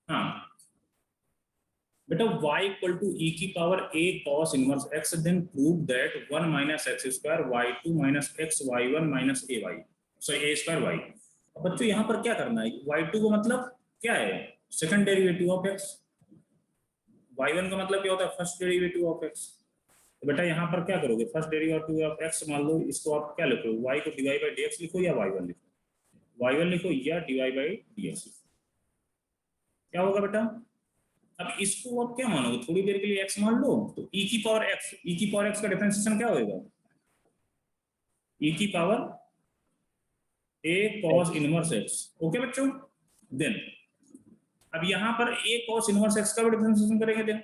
हाँ बेटा y equal to e की power a cos inverse x, then prove that 1 minus x square y2 minus x y1 minus a y, sorry a square y। अब बच्चों यहाँ पर क्या करना है, y2 को मतलब क्या है, second derivative of x, y1 का मतलब क्या होता है, फर्स्ट डेरिवेटिव ऑफ x। तो बेटा यहाँ पर क्या करोगे, फर्स्ट डेरिवेटिव ऑफ x मान लो, इसको आप क्या लिखो, y को dy बाई dx लिखो या y1 लिखो, y1 लिखो या dy बाई dx लिखो, क्या होगा बेटा। अब इसको आप क्या मानोगे, थोड़ी देर के लिए x मान लो, तो e की पावर x का डिफरेंशिएशन क्या होगा, e की power a cos inverse x। Okay बच्चों, देन अब यहाँ पर a cos इनवर्स x का भी डिफरेंशिएशन करेंगे देन,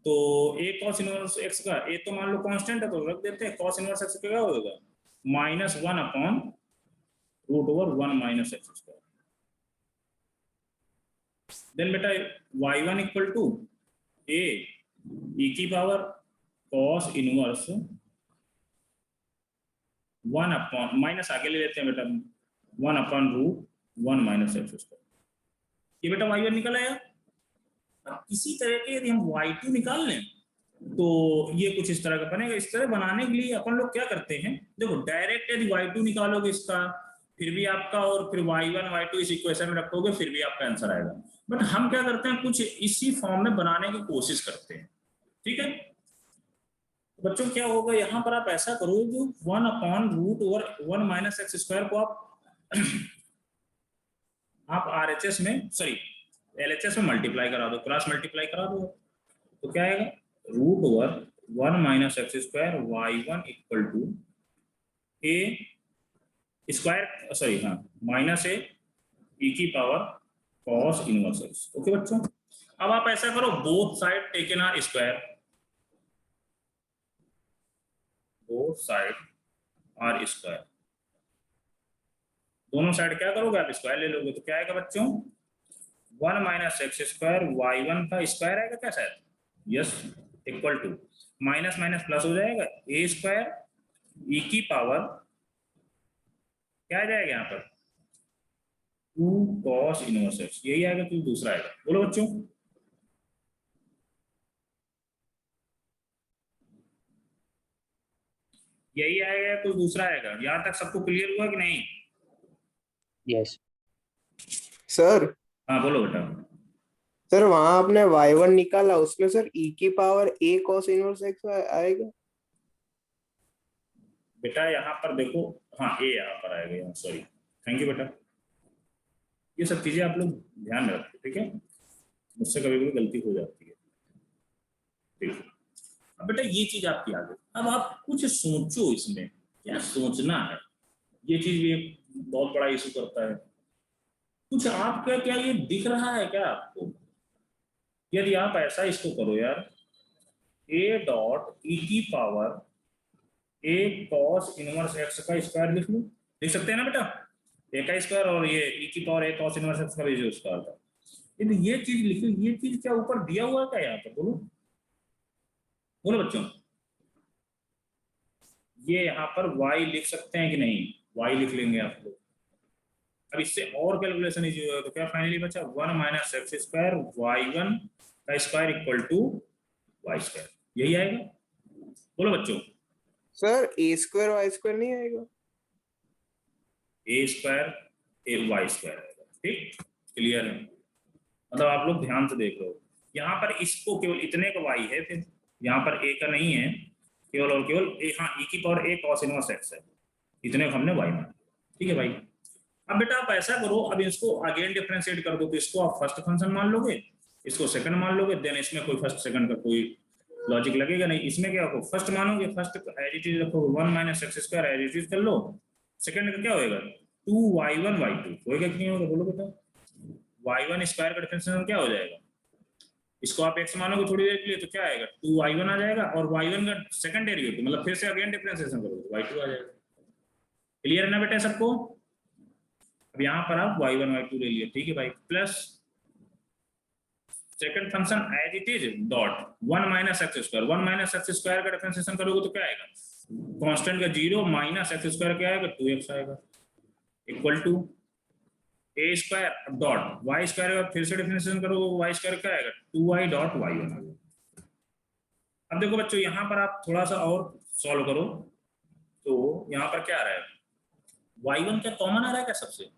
तो a cos इनवर्स x का a तो मान लो कांस्टेंट है तो रख देते हैं, cos इनवर्स x का क्या होगा, -1 upon root over 1 minus x square. Then बेटा y1 equal to a e की power cos inverse 1 upon, minus आगे ले लेते हैं बेटा, 1 upon root 1 minus x square. ये बेटा y1 निकल आया। अब इसी तरह के यदि हम y2 निकाल लें तो ये कुछ इस तरह का बनेगा। इस तरह बनाने के लिए अपन लोग क्या करते हैं, देखो डायरेक्ट यदि y2 निकालोगे इसका फिर भी आपका, और फिर y1 y2 इस इक्वेशन में रखोगे फिर भी आपका आंसर आएगा। बट हम क्या करते हैं, कुछ इसी फॉर्म में बनाने की कोशिश करते हैं, ठीक है बच्चों। क्या होगा यहाँ पर आप ऐसा करो, जो 1 upon root over 1 minus x square को आप RHS में, सॉरी LHS में मल्टीप्लाई करा दो, क्रॉस मल्टीप्लाई करा दो, तो क्या आएगा, root over 1 minus x square y1 equal to a square, sorry हाँ, माइनस a e की power cos inverse x। Okay बच्चों, अब आप ऐसा करो, both side taken are square, both side are square, दोनों साइड क्या करोगे आप, स्क्वायर ले लोगे, तो क्या आएगा बच्चों, 1 माइनस एक्स स्क्वायर y1 का स्क्वायर आएगा क्या शायद, yes, equal to minus minus plus हो जाएगा a स्क्वायर e की पावर क्या आ जाएगा यहाँ पर 2 cos इनवर्स x, यही आएगा, तो दूसरा आएगा। बोलो बच्चों, यही आएगा तो दूसरा आएगा। यहाँ तक सबको क्लियर हुआ कि नहीं? Yes sir. हाँ बोलो बेटा। सर वहां आपने y1 निकाला, उसमें सर e की power a cos inverse x आएगा बेटा यहाँ पर देखो, हाँ ए यहाँ पर आएगा यहाँ, सॉरी, थैंक यू बेटा। ये सब चीजें आप लोग ध्यान में रखो, ठीक है, मुझसे कभी कभी गलती हो जाती है, ठीक है। अब बेटा ये चीज आपकी आ गई, अब आप कुछ सोचो, इसमें क्या सोचना है, ये चीज भी एक बहुत बड़ा इशू करता है। कुछ आपका क्या ये दिख रहा है क्या आपको, यदि आप ऐसा इसको करो यार, a डॉट e की power a cos inverse x का स्क्वायर लिख लो, लिख सकते हैं ना बेटा, a का स्क्वायर और ये e की power a cos inverse x का भी जो स्क्वायर था, यदि ये चीज लिखो, ये चीज क्या ऊपर दिया हुआ है क्या यहाँ पर, बोलो बोलो बच्चों, ये यहाँ पर y लिख सकते हैं कि नहीं, y लिख लेंगे आप लोग। अब इससे और कैलकुलेशन इजी होगा, तो क्या फाइनली बचा 1 माइनस एक्स स्क्वायर y1 का square equal to y square, यही आएगा। बोलो बच्चों, sir a square y square नहीं आएगा, a square a y square आएगा, ठीक, क्लियर है, मतलब आप लोग ध्यान से देख लो, यहाँ पर इसको केवल इतने का y है, फिर यहाँ पर a का नहीं है, केवल और केवल a, हाँ e की power a cos inverse x है, इतने को हमने y मान, ठीक है भाई। अब बेटा आप ऐसा करो, अब इसको अगेन डिफरेंशिएट कर दो, तो इसको आप फर्स्ट फंक्शन मान लोगे, इसको सेकंड मान लोगे, देन इसमें कोई फर्स्ट सेकंड का कोई लॉजिक लगेगा नहीं, इसमें क्या हो, फर्स्ट मानोगे, फर्स्ट एज इट इज रखोगे, 1 minus x square as it is कर लो, सेकंड का क्या होएगा 2y1 y2 होएगा कि नहीं होगा, बोलो बेटा, y1 स्क्वायर का डिफरेंशिएशन क्या हो जाएगा, इसको आप x मानोगे थोड़ी देर के लिए, तो क्या आएगा 2y1 आ जाएगा, और y1 का सेकंड डेरिवेटिव मतलब फिर से अगेन डिफरेंशिएशन करोगे y2 आ जाएगा। क्लियर है ना बेटा सबको? अब यहाँ पर आप y1 y2 ले लिए, ठीक है भाई, plus second function as it is dot 1 minus x square, 1 minus x square का डिफरेंशिएशन करोगे तो क्या आएगा, कांस्टेंट का 0 माइनस एक्स स्क्वायर क्या आएगा 2x आएगा, equal to a square dot y square, फिर से डिफरेंशिएशन करो वाई स्क्वायर क्या आएगा 2y डॉट y1 आ गया। अब देखो बच्चों यहाँ पर आप थोड़ा सा और सॉल्व करो, तो यहाँ पर क्या आ रहा है y1 क्या कॉमन आ रहा है क्या सबसे,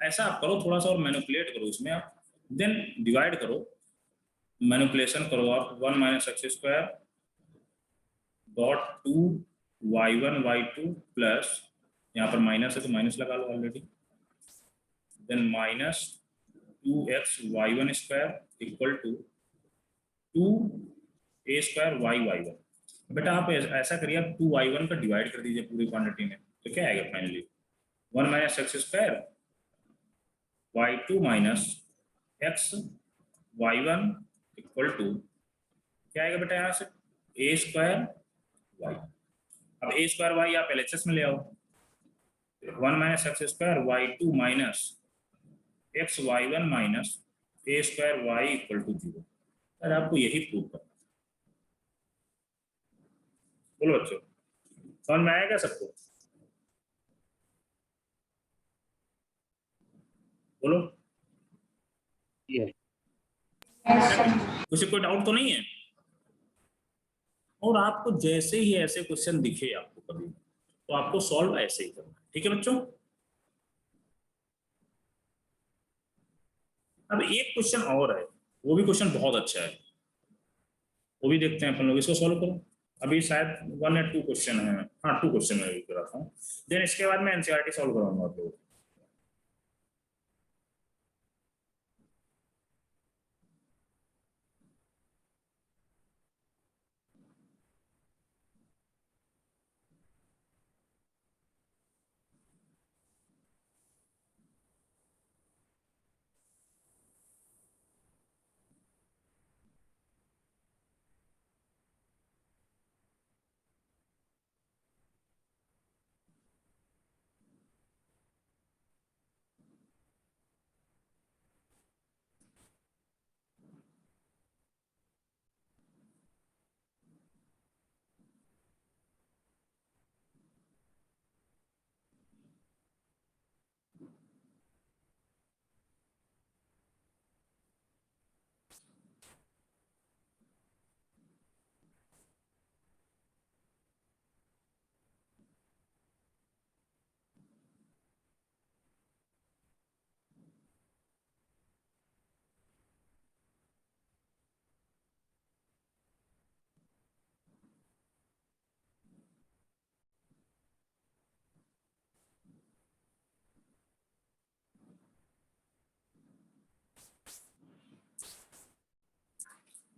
ऐसा आप करो थोड़ा सा और मैनिपुलेट करो इसमें आप, देन डिवाइड करो, मैनिपुलेशन करो आप 1 minus x square dot 2y1 y2 plus, यहाँ पर माइनस है तो माइनस लगा लो already, then minus 2x y1 square equal to 2a square y1। बेटा आप ऐसा करिए, आप 2y1 का डिवाइड कर दीजिए पूरी क्वांटिटी में, तो क्या आएगा finally 1 minus x square y2 minus x y1 equal to क्या आएगा बेटा यहाँ से a स्क्वायर y। अब a स्क्वायर y आप LHS में ले आओ, 1 minus x square y2 minus x y1 minus a square y equal to 0। अरे आपको यही प्रूव करना, बोलो बच्चों समझ में आएगा सबको, बोलो कोई डाउट तो नहीं है। और आपको जैसे ही ऐसे क्वेश्चन दिखे आपको कभी, तो आपको सॉल्व ऐसे ही करना है, ठीक है बच्चों। अब एक क्वेश्चन और है, वो भी क्वेश्चन बहुत अच्छा है, वो भी देखते हैं अपन लोग, इसको सॉल्व करो। अभी शायद 1 या 2 क्वेश्चन है, हाँ 2 क्वेश्चन मैं कर रहा हूँ, देन इसके बाद मैं एनसीईआरटी सॉल्व कराऊंगा आप लोग।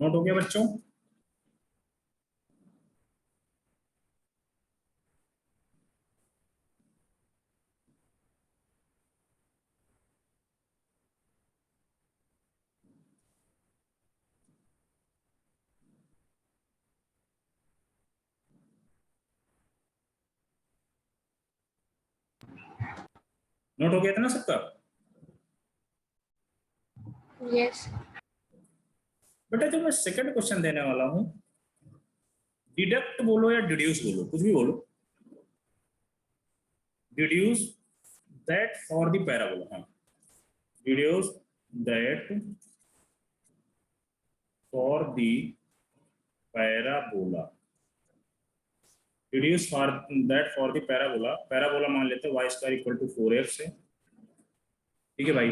नोट हो गया बच्चों? नोट हो गया था ना सबका? यस बेटा जो मैं सेकंड क्वेश्चन देने वाला हूँ, डिडक्ट बोलो या डिड्यूस बोलो, कुछ भी बोलो, deduce that for the parabola, हाँ deduce that for the parabola, deduce for that for the parabola, parabola मान लेते हैं y square equal to 4x है, ठीक है भाई।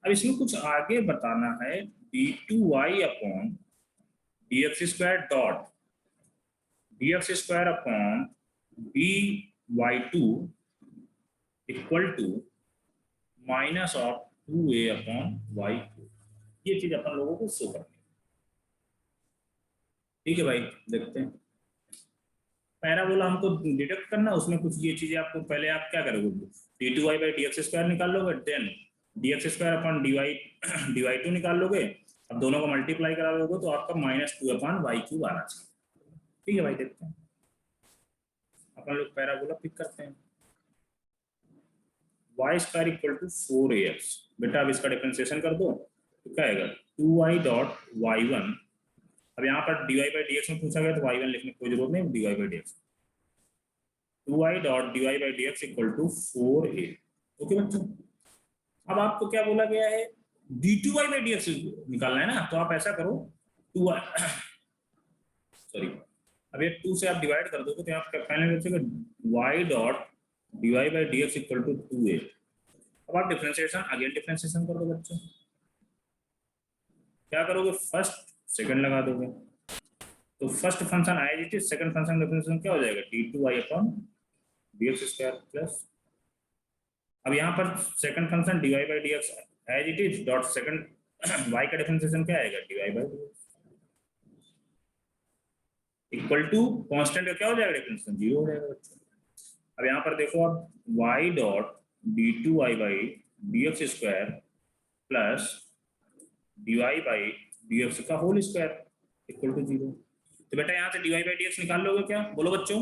अब इसमें कुछ आगे बताना है, d2y upon dx square dot dx square upon dy2 equal to minus of 2a upon y2, ये चीज अपन लोगों को शो करनी है, ठीक है भाई। देखते हैं पैराबोला हमको डिडक्ट करना, उसमें कुछ ये चीजें आपको, पहले आप क्या करोगे d2y बाई dx स्क्वायर निकाल लोगे, then dx square upon dy2 निकाल लोगे, अब दोनों को मल्टीप्लाई करा लोगे तो आपका -2 अपॉन y3 आना चाहिए, ठीक है भाई। देखते हैं अपन लोग पैराबोला पिक करते हैं, y square equal to 4ax, बेटा अब इसका डिफरेंशिएशन कर दो तो क्या आएगा 2y डॉट y1, अब यहाँ पर dy बाई dx में पूछा गया तो y1 लिखने की कोई जरूरत नहीं, dy by dx 2y dot dy by dx equal to 4a। Okay बच्चों, अब आपको क्या बोला गया है, d2y बाई dx निकालना है ना, तो आप ऐसा करो 2y सॉरी, अब ये 2 से आप डिवाइड कर दोगे तो आपका फाइनल बचेगा y dot dy by dx equal to 2a। अब आप डिफरेंशिएशन अगेन डिफरेंशिएशन कर दो बच्चों, क्या करोगे, फर्स्ट सेकंड लगा दोगे, तो फर्स्ट फंक्शन आई G T, second function differentiation क्या हो जाएगा, d2y upon dx square plus, अब यहाँ पर second function dy by dx as it is dot second y का डिफरेंशिएशन क्या आएगा, dy by dx equal to constant का क्या हो जाएगा डिफरेंशिएशन, 0 हो जाएगा बच्चों। अब यहाँ पर देखो आप y dot d2y by dx square plus dy by dx का होल स्क्वायर इक्वल टू 0। तो बेटा यहाँ से dy बाई dx निकाल लोगे क्या, बोलो बच्चों,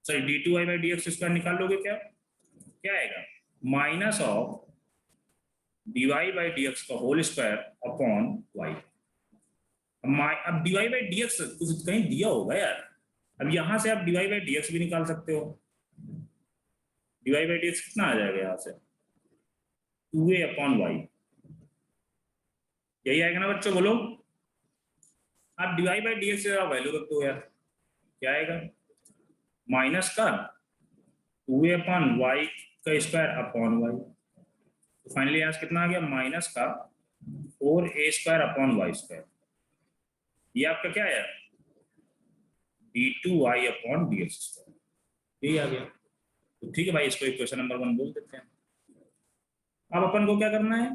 sorry d2y by dx square निकाल लोगे क्या, क्या आएगा, minus of dy by dx का होल स्क्वायर अपॉन y। अब dy बाई dx कुछ कहीं दिया होगा यार, अब यहां से आप dy बाई dx भी निकाल सकते हो, dy बाई dx कितना आ जाएगा यहाँ से 2a अपॉन y, यही आएगा ना बच्चों, बोलो। आप dy बाई dx से वैल्यू रख दो यार, क्या आएगा, माइनस का 2a अपॉन y का स्क्वायर अपॉन y, तो फाइनली यहाँ से कितना आ गया, माइनस का 4a square upon y square, ये आपका क्या है, d2y अपॉन dx स्क्वायर, यही आ गया। तो ठीक है भाई, इसको इक्वेशन नंबर 1 बोल देते हैं। अब अपन को क्या करना है,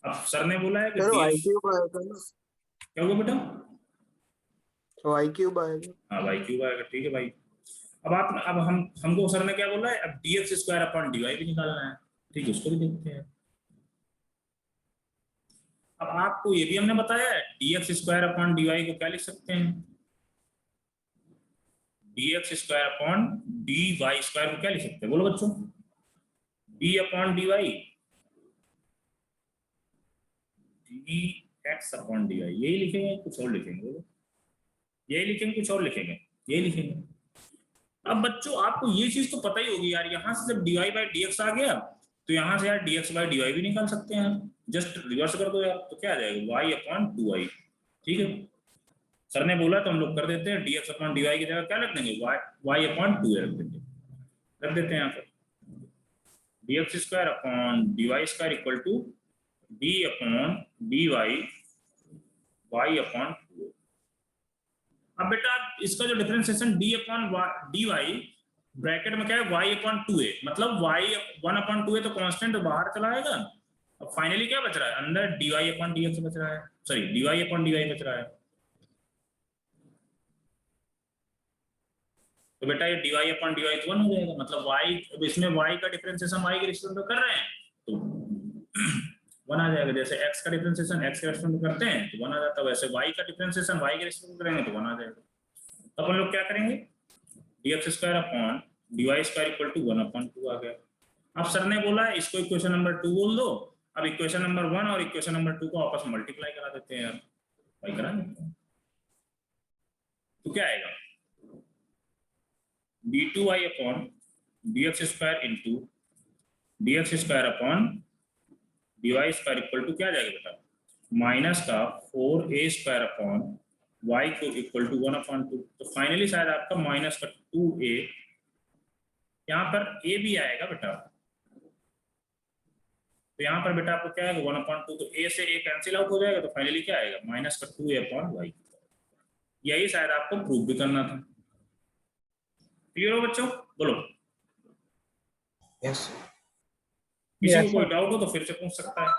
अब सर ने बोला है कि सर y dx क्यूब आएगा ना, क्या होगा बेटा, y क्यूब आएगा। हाँ y क्यूब आएगा, ठीक है भाई। अब हमको सर ने क्या बोला है, अब dx स्क्वायर अपॉन dy भी निकालना है, ठीक है, उसको भी देखते हैं। अब आपको ये भी हमने बताया है dx स्क्वायर अपॉन dy को क्या लिख सकते हैं, dx square upon dy square को क्या लिख सकते हैं, बोलो बच्चों, d upon dy, dx upon dy, यही लिखेंगे कुछ और लिखेंगे, बोलो, यही लिखेंगे कुछ और लिखेंगे, यही लिखेंगे। अब बच्चों आपको ये चीज तो पता ही होगी यार, यहां से जब dy बाई dx आ गया तो यहां से यार dx बाई dy भी निकाल सकते हैं, जस्ट रिवर्स कर दो यार, तो क्या आ जाएगा y अपॉन 2y, ठीक है, सर ने बोला तो हम लोग कर देते हैं, dx अपॉन dy की जगह क्या रख देंगे, y अपॉन 2a रख देते हैं यहाँ पर, dx square upon dy square equal to d upon dy y upon 2a। अब बेटा इसका जो differentiation d upon dy bracket में क्या है, y अपॉन 2a, मतलब y 1 अपॉन 2a तो कांस्टेंट बाहर चला आएगा। अब फाइनली क्या बच रहा है, अंदर dy अपॉन dx बच रहा है, सॉरी dy अपॉन dy बच रहा है, तो बेटा ये dy अपॉन dy तो 1 हो जाएगा, मतलब y, अब इसमें y का डिफरेंशिएशन y के रिस्पेक्ट में कर रहे हैं तो 1 आ जाएगा, जैसे x का डिफरेंशिएशन x के रिस्पेक्ट में करते हैं तो 1 आ जाता है, वैसे y का डिफरेंशिएशन y के रिस्पेक्ट में करेंगे तो 1 आ जाएगा। तो अपन लोग क्या करेंगे, dx square upon dy square equal to 1 upon 2 आ गया। अब सर ने बोला इसको इक्वेशन नंबर 2 बोल दो, अब इक्वेशन नंबर 1 और इक्वेशन नंबर 2 को आपस में मल्टीप्लाई करा देते हैं यार, भाई करा देते हैं, तो क्या आएगा, d2y upon dx square into dx square upon dy square equal to क्या आ जाएगा बेटा, माइनस का 4a स्क्वायर अपॉन y को इक्वल टू 1 अपॉन 2, तो फाइनली शायद आपका माइनस का 2a, यहाँ पर a भी आएगा बेटा, तो यहाँ पर बेटा आपको क्या आएगा 1 अपॉन 2, तो a से a कैंसिल आउट हो जाएगा, तो फाइनली क्या आएगा माइनस का 2a अपॉन y, यही शायद आपको प्रूव भी करना था। क्लियर हो बच्चों, बोलो। यस किसी को कोई डाउट हो तो फिर से पूछ सकता है,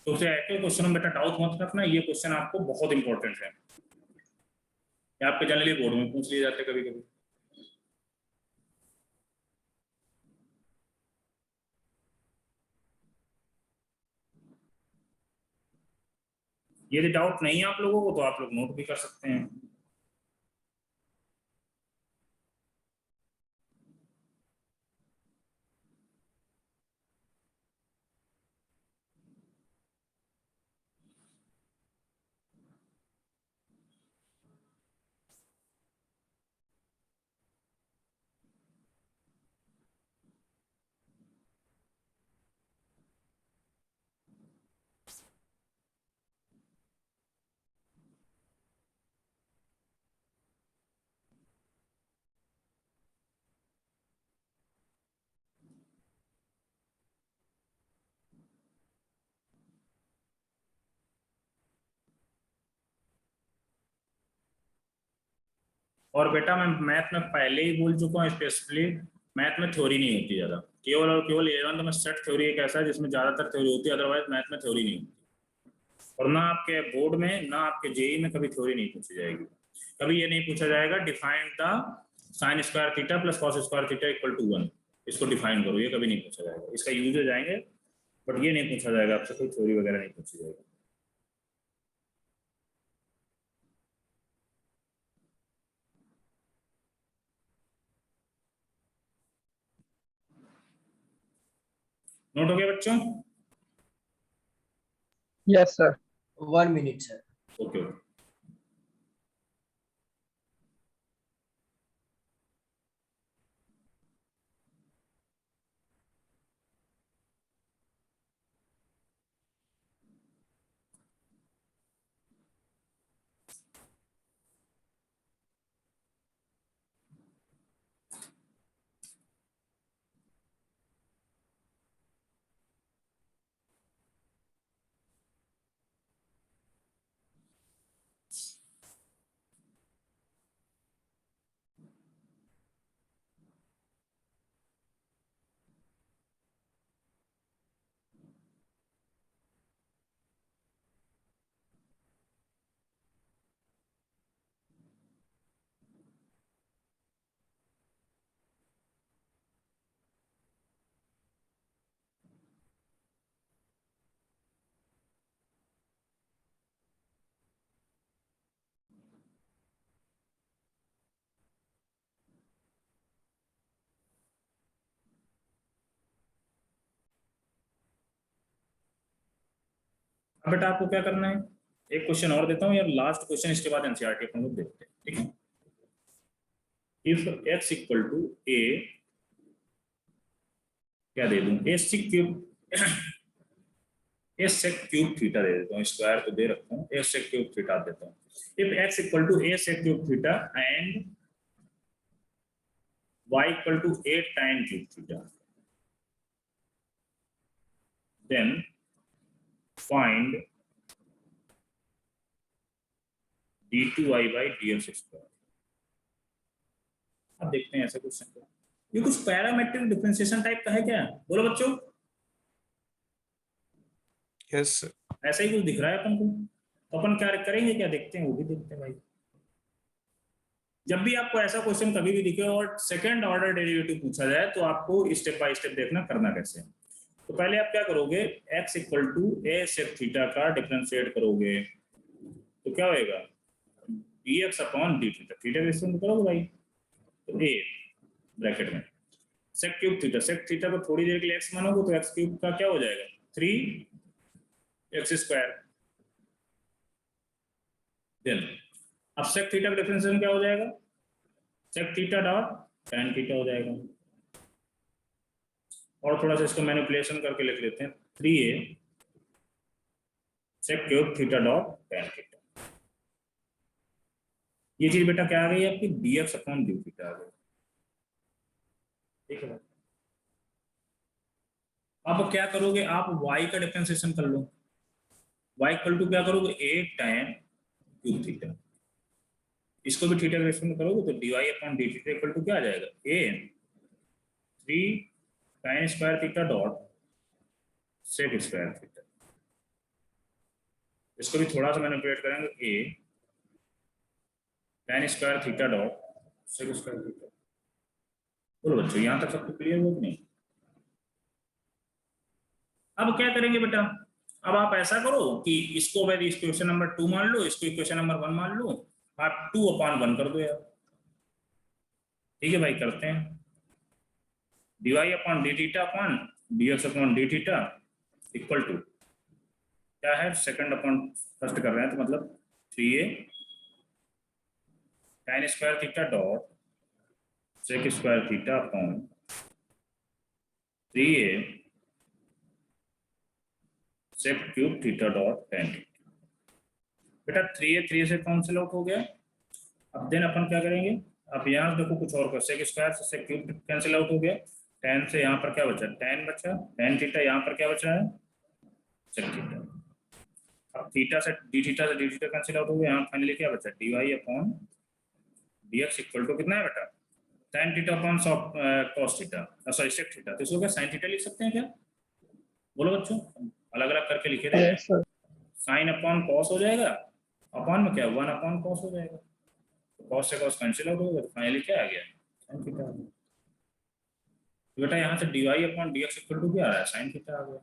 तो उसे ऐसे क्वेश्चन में बेटा डाउट मत रखना, ये क्वेश्चन आपको बहुत इंपॉर्टेंट है, ये आपके जनरली बोर्ड में पूछ लिए जाते कभी कभी। यदि डाउट नहीं है आप लोगों को तो आप लोग नोट भी कर सकते हैं। और बेटा मैं मैथ में पहले ही बोल चुका हूँ, स्पेशली मैथ में थ्योरी नहीं होती ज्यादा, केवल और केवल 11th में सेट थ्योरी एक ऐसा है जिसमें ज्यादातर थ्योरी होती है, अदरवाइज मैथ में थ्योरी नहीं होती। और ना आपके बोर्ड में ना आपके जेई में कभी थ्योरी नहीं पूछी जाएगी। कभी ये नहीं पूछा जाएगा define the sine square theta plus cos square theta equal to 1, इसको डिफाइन करो, ये कभी नहीं पूछा जाएगा। इसका यूज हो जाएंगे बट ये नहीं पूछा जाएगा आपसे, कोई थ्योरी वगैरह नहीं पूछी जाएगी। नोट हो गया बच्चों? Yes, sir. 1 minute, sir. Okay. अब बेटा आपको क्या करना है, एक क्वेश्चन और देता हूँ यार, लास्ट क्वेश्चन, इसके बाद एनसीईआरटी अपन लोग देखते हैं, ठीक है। इफ x इक्वल टू ए, क्या दे दूं, ए सेक क्यूब ए सेक क्यूब थीटा दे देता हूँ, स्क्वायर तो दे रखता हूँ, ए सेक क्यूब थीटा देता हूँ। If x equal to a sec cube theta and y equal to a tan cube theta, then find d2y by dx square. अब देखते हैं ऐसा क्वेश्चन को, ये कुछ पैरामेट्रिक डिफरेंशिएशन टाइप का है क्या, बोलो बच्चों? Yes sir. ऐसा ही कुछ दिख रहा है अपन को, तो अपन क्या करेंगे, क्या देखते हैं वो भी देखते हैं भाई। जब भी आपको ऐसा क्वेश्चन कभी भी दिखे और सेकंड ऑर्डर डेरिवेटिव पूछा जाए तो आपको स्टेप बाय स्टेप देखना करना कैसे है। तो पहले आप क्या करोगे, x equal to a sec theta का डिफरेंशिएट करोगे तो क्या होएगा, dx upon d theta, theta का स्क्वायर करोगे भाई, तो ए ब्रैकेट में sec cube theta, sec theta को थोड़ी देर के लिए x मानोगे तो x क्यूब का क्या हो जाएगा 3x स्क्वायर। देन अब सेक थीटा का डिफरेंशिएशन क्या हो जाएगा, sec theta dot tan theta हो जाएगा। और थोड़ा सा इसको मैनिपुलेशन करके लिख लेते हैं, 3a sec cube theta dot tan theta. ये चीज बेटा क्या आ गई आपकी, dx अपॉन डी थीटा आ गई, ठीक है। अब क्या करोगे आप, y का डिफरेंशिएशन कर लो, y इक्वल टू क्या करोगे, a tan क्यूब थीटा, इसको भी थीटा के में करोगे तो dy upon d theta equal to क्या आ जाएगा, a 3 tan square theta dot sec square theta. इसको भी थोड़ा सा मैनिपुलेट करेंगे, a tan square theta dot sec square theta. बोलो बच्चों यहाँ तक सबको क्लियर हो कि नहीं? अब क्या करेंगे बेटा, अब आप ऐसा करो कि इसको मैं इक्वेशन नंबर 2 मान लो, इसको इक्वेशन नंबर 1 मान लो, आप 2 अपॉन 1 कर दो यार, ठीक है भाई, करते हैं। dy upon d theta upon dx upon d theta equal to क्या है, सेकंड अपॉन फर्स्ट कर रहे हैं तो मतलब 3a tan square theta dot sec square theta upon 3a sec cube theta dot tan theta. बेटा 3a 3 से cancel out हो गया। अब देन अपन क्या करेंगे, अब यहाँ देखो कुछ और कर, सेक स्क्वायर से सेक क्यूब कैंसिल आउट हो गया, tan से यहाँ पर क्या बचा, tan बचा, tan थीटा यहाँ पर क्या बचा है, सेक थीटा। अब थीटा से डी थीटा कैंसिल आउट हो गया, यहाँ फाइनली क्या बचा, dy upon dx equal to कितना है बेटा, tan theta upon cos theta, sorry sec theta, तो इसको क्या sin थीटा लिख सकते हैं क्या? बोलो बच्चों, अलग अलग करके लिखे थे, yes sir. sin upon cos हो जाएगा, अपॉन में क्या 1 अपॉन cos हो जाएगा, तो cos से cos कैंसिल आउट होगा, तो फाइनली क्या आ गया, sin थीटा आ गया। तो बेटा यहाँ से dy upon dx equal to क्या आ रहा है, sin थीटा आ गया।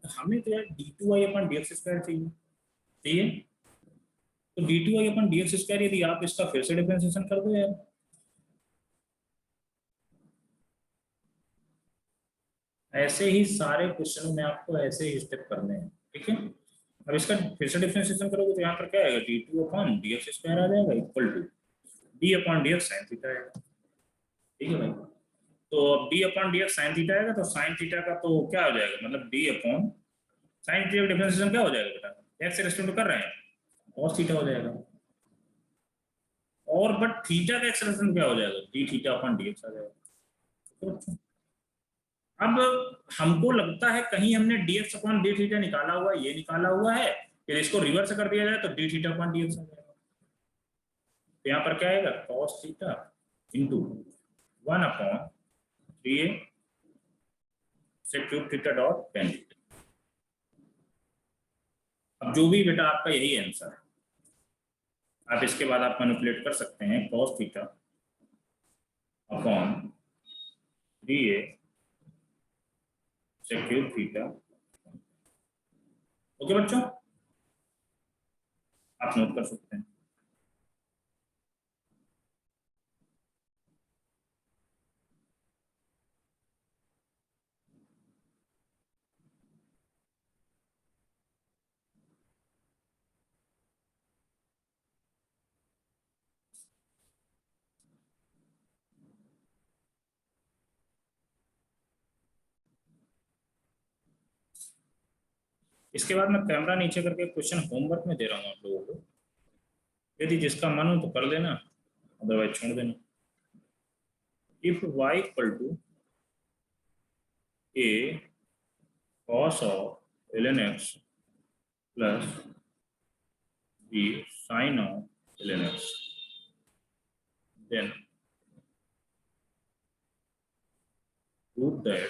तो हमें तो यार d2y अपॉन dx स्क्वायर चाहिए, चाहिए, तो d2y अपॉन dx स्क्वायर यदि आप इसका फिर से डिफरेंशिएशन कर दो यार, ऐसे ही सारे क्वेश्चनों में आपको ऐसे ही स्टेप करने हैं, ठीक है। अब इसका फिर से डिफरेंशिएशन करोगे तो यहाँ पर क्या आएगा, d2 अपॉन dx स्क्वायर आ जाएगा equal to d upon dx sin theta आएगा, ठीक है भाई। तो अब d upon dx sin theta आएगा, तो sin थीटा का तो क्या हो जाएगा, मतलब d upon sin theta differentiation क्या हो जाएगा बेटा, x से रेस्पेक्ट कर रहे हैं cos थीटा हो जाएगा, और बट थीटा का एक्सप्रेशन क्या हो जाएगा, d थीटा अपॉन dx आ जाएगा। तो अब हमको लगता है कहीं हमने dx अपॉन डी थीटा निकाला हुआ, ये निकाला हुआ है, फिर इसको रिवर्स कर दिया जाए तो d थीटा अपॉन dx आ जाएगा। तो यहाँ पर क्या आएगा, cos theta into 1 upon 3a से cube theta dot tan theta. अब जो भी बेटा आपका यही आंसर है, आप इसके बाद आप मैनिपुलेट कर सकते हैं, cos थीटा अपॉन 3a से क्यूब थीटा। ओके बच्चों, आप नोट कर सकते हैं। इसके बाद मैं कैमरा नीचे करके क्वेश्चन होमवर्क में दे रहा हूँ आप लोगों को, यदि जिसका मन हो तो कर लेना, अदरवाइज छोड़ देना। If y equal to a cos of ln x plus b sin of ln x, then prove that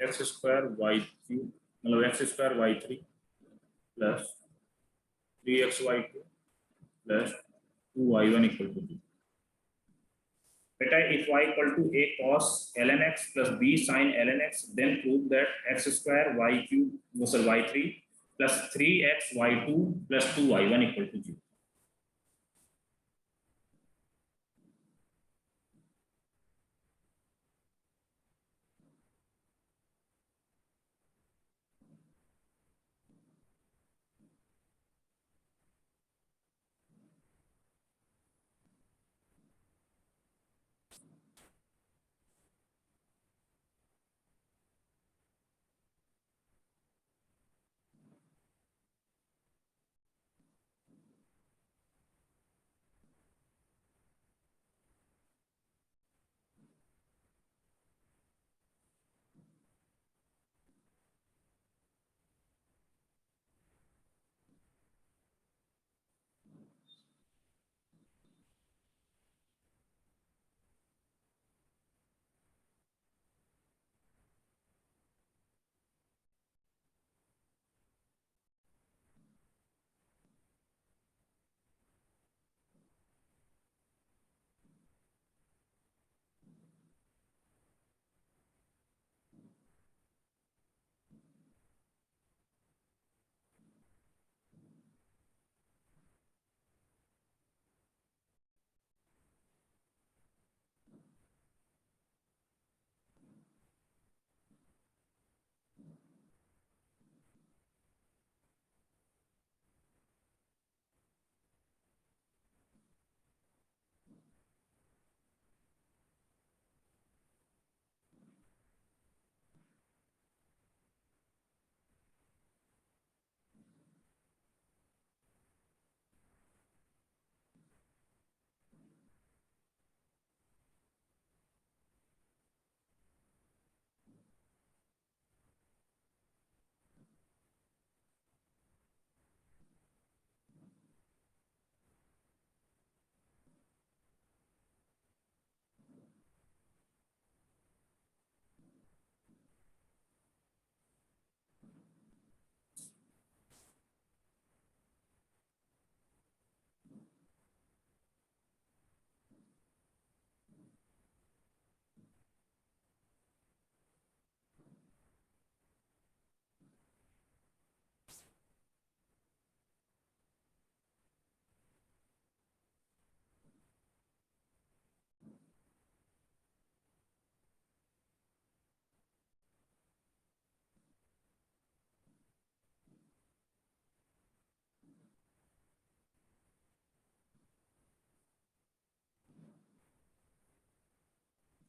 x square y cube मतलब x square y3 plus 3xy2 plus 2y1 equal to 2। बेटा if y equal to a cos ln x plus b sin ln x, then prove that x square y cube was y3 plus 3xy2 plus 2y1 equal to 0।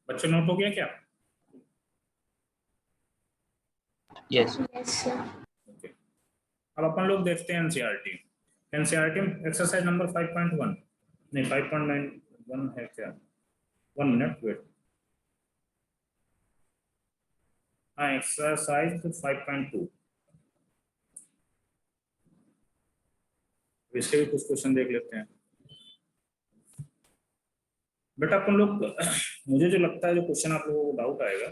बच्चों note हो गया क्या? Yes sir. Okay, अब अपन लोग देखते हैं NCERT. NCERT में exercise number 5.1 नहीं 5.91 है क्या? 1 मिनट वेट। हाँ, एक्सरसाइज 5.2, इसके भी कुछ क्वेश्चन देख लेते हैं। बेटा अपन लोग मुझे जो लगता है जो क्वेश्चन आप लोगों को डाउट आएगा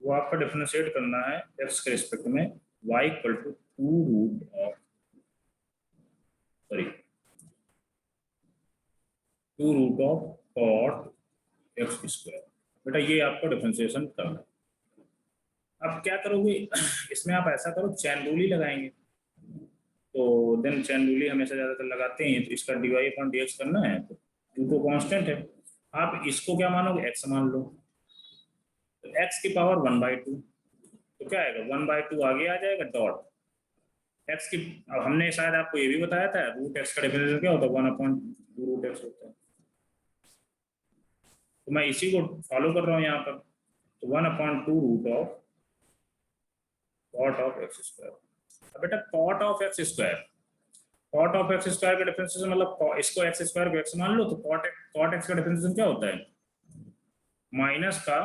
वो आपका डिफरेंशिएट करना है एक्स के रिस्पेक्ट में y equal to 2 root of cot x square. बेटा ये आपको डिफरेंशिएशन करना है। अब क्या करोगे इसमें आप ऐसा करो, चैन रूल ही लगाएंगे। तो देन चैन रूल ही हमेशा ज्यादातर लगाते हैं, तो इसका dy अपॉन dx करना है, तो इनको कांस्टेंट है, आप इसको क्या मानोगे x मान लो, तो x की पावर 1/2, तो क्या आएगा 1/2 आगे आ जाएगा डॉट x की। अब हमने शायद आपको ये भी बताया था रूट x का डिफरेंशियल क्या होता है 1/2 रूट x होता है, तो मैं इसी को फॉलो कर रहा हूँ यहाँ पर, तो 1/2 root of cot of x square. अब बेटा cot of x square, cot of x square का डिफरेंशिएशन मतलब इसको एक्स स्क्वायर को एक्स मान लो, तो कॉट एक्स का डिफरेंशिएशन क्या होता है माइनस का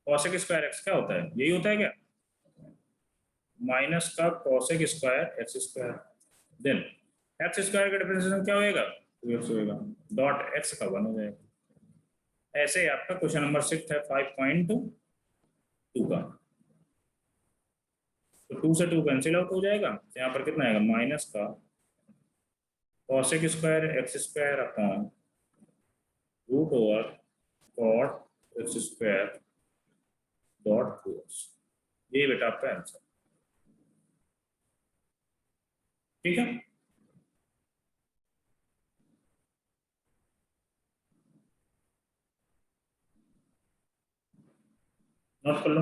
कॉसेक स्क्वायर एक्स, क्या होता है यही होता है क्या, माइनस का cosec square x square. Then x square का डिफरेंशिएशन क्या होएगा 2x होएगा, डॉट एक्स का 1 हो जाएगा। ऐसे ही आपका क्वेश्चन नंबर 6 है 5.2 का, तो 2 से 2 कैंसिल आउट हो जाएगा, तो यहाँ पर कितना आएगा माइनस का cosec square x square upon root over cot x square dot 2x। ये बेटा आपका आंसर, ठीक है। नोट कर लो।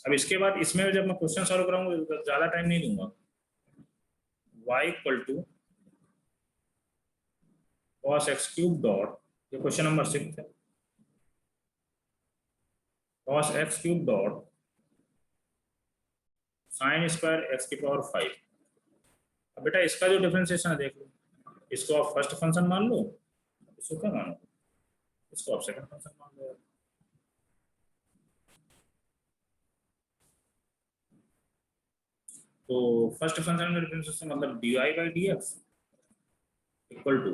अब इसके बाद इसमें जब मैं क्वेश्चन सॉल्व कराऊंगा तो ज्यादा टाइम नहीं दूंगा। y equal to cos x cube dot, ये क्वेश्चन नंबर 6 है, cos x cube dot sine square x की पावर 5। अब बेटा इसका जो डिफरेंशिएशन है देख लो, इसको आप फर्स्ट फंक्शन मान लो, इसको क्या मानो, इसको आप सेकंड फंक्शन मान लो। तो फर्स्ट फंक्शन में डिफरेंशिएशन मतलब dy/dx इक्वल टू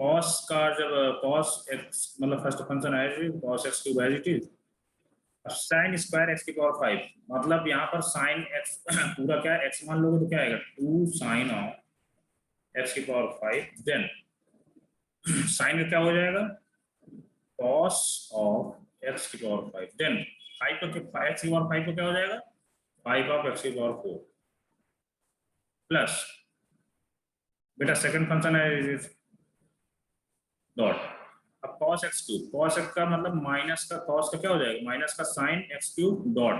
cos का, जब cos x मतलब फर्स्ट फंक्शन है cos x cube as it is, sine square x की पावर 5 मतलब यहाँ पर साइन एक्स पूरा क्या एक्स मान लोगे तो क्या आएगा 2 साइन ऑफ एक्स की पावर 5, देन साइन क्या हो जाएगा cos ऑफ एक्स की पावर 5, देन 5 को एक्स की पावर 5 को क्या हो जाएगा 5 ऑफ एक्स की पावर 4 प्लस बेटा सेकंड फंक्शन है डॉट। अब cos x cube, cos x का मतलब माइनस का cos का क्या हो जाएगा माइनस का sine x cube dot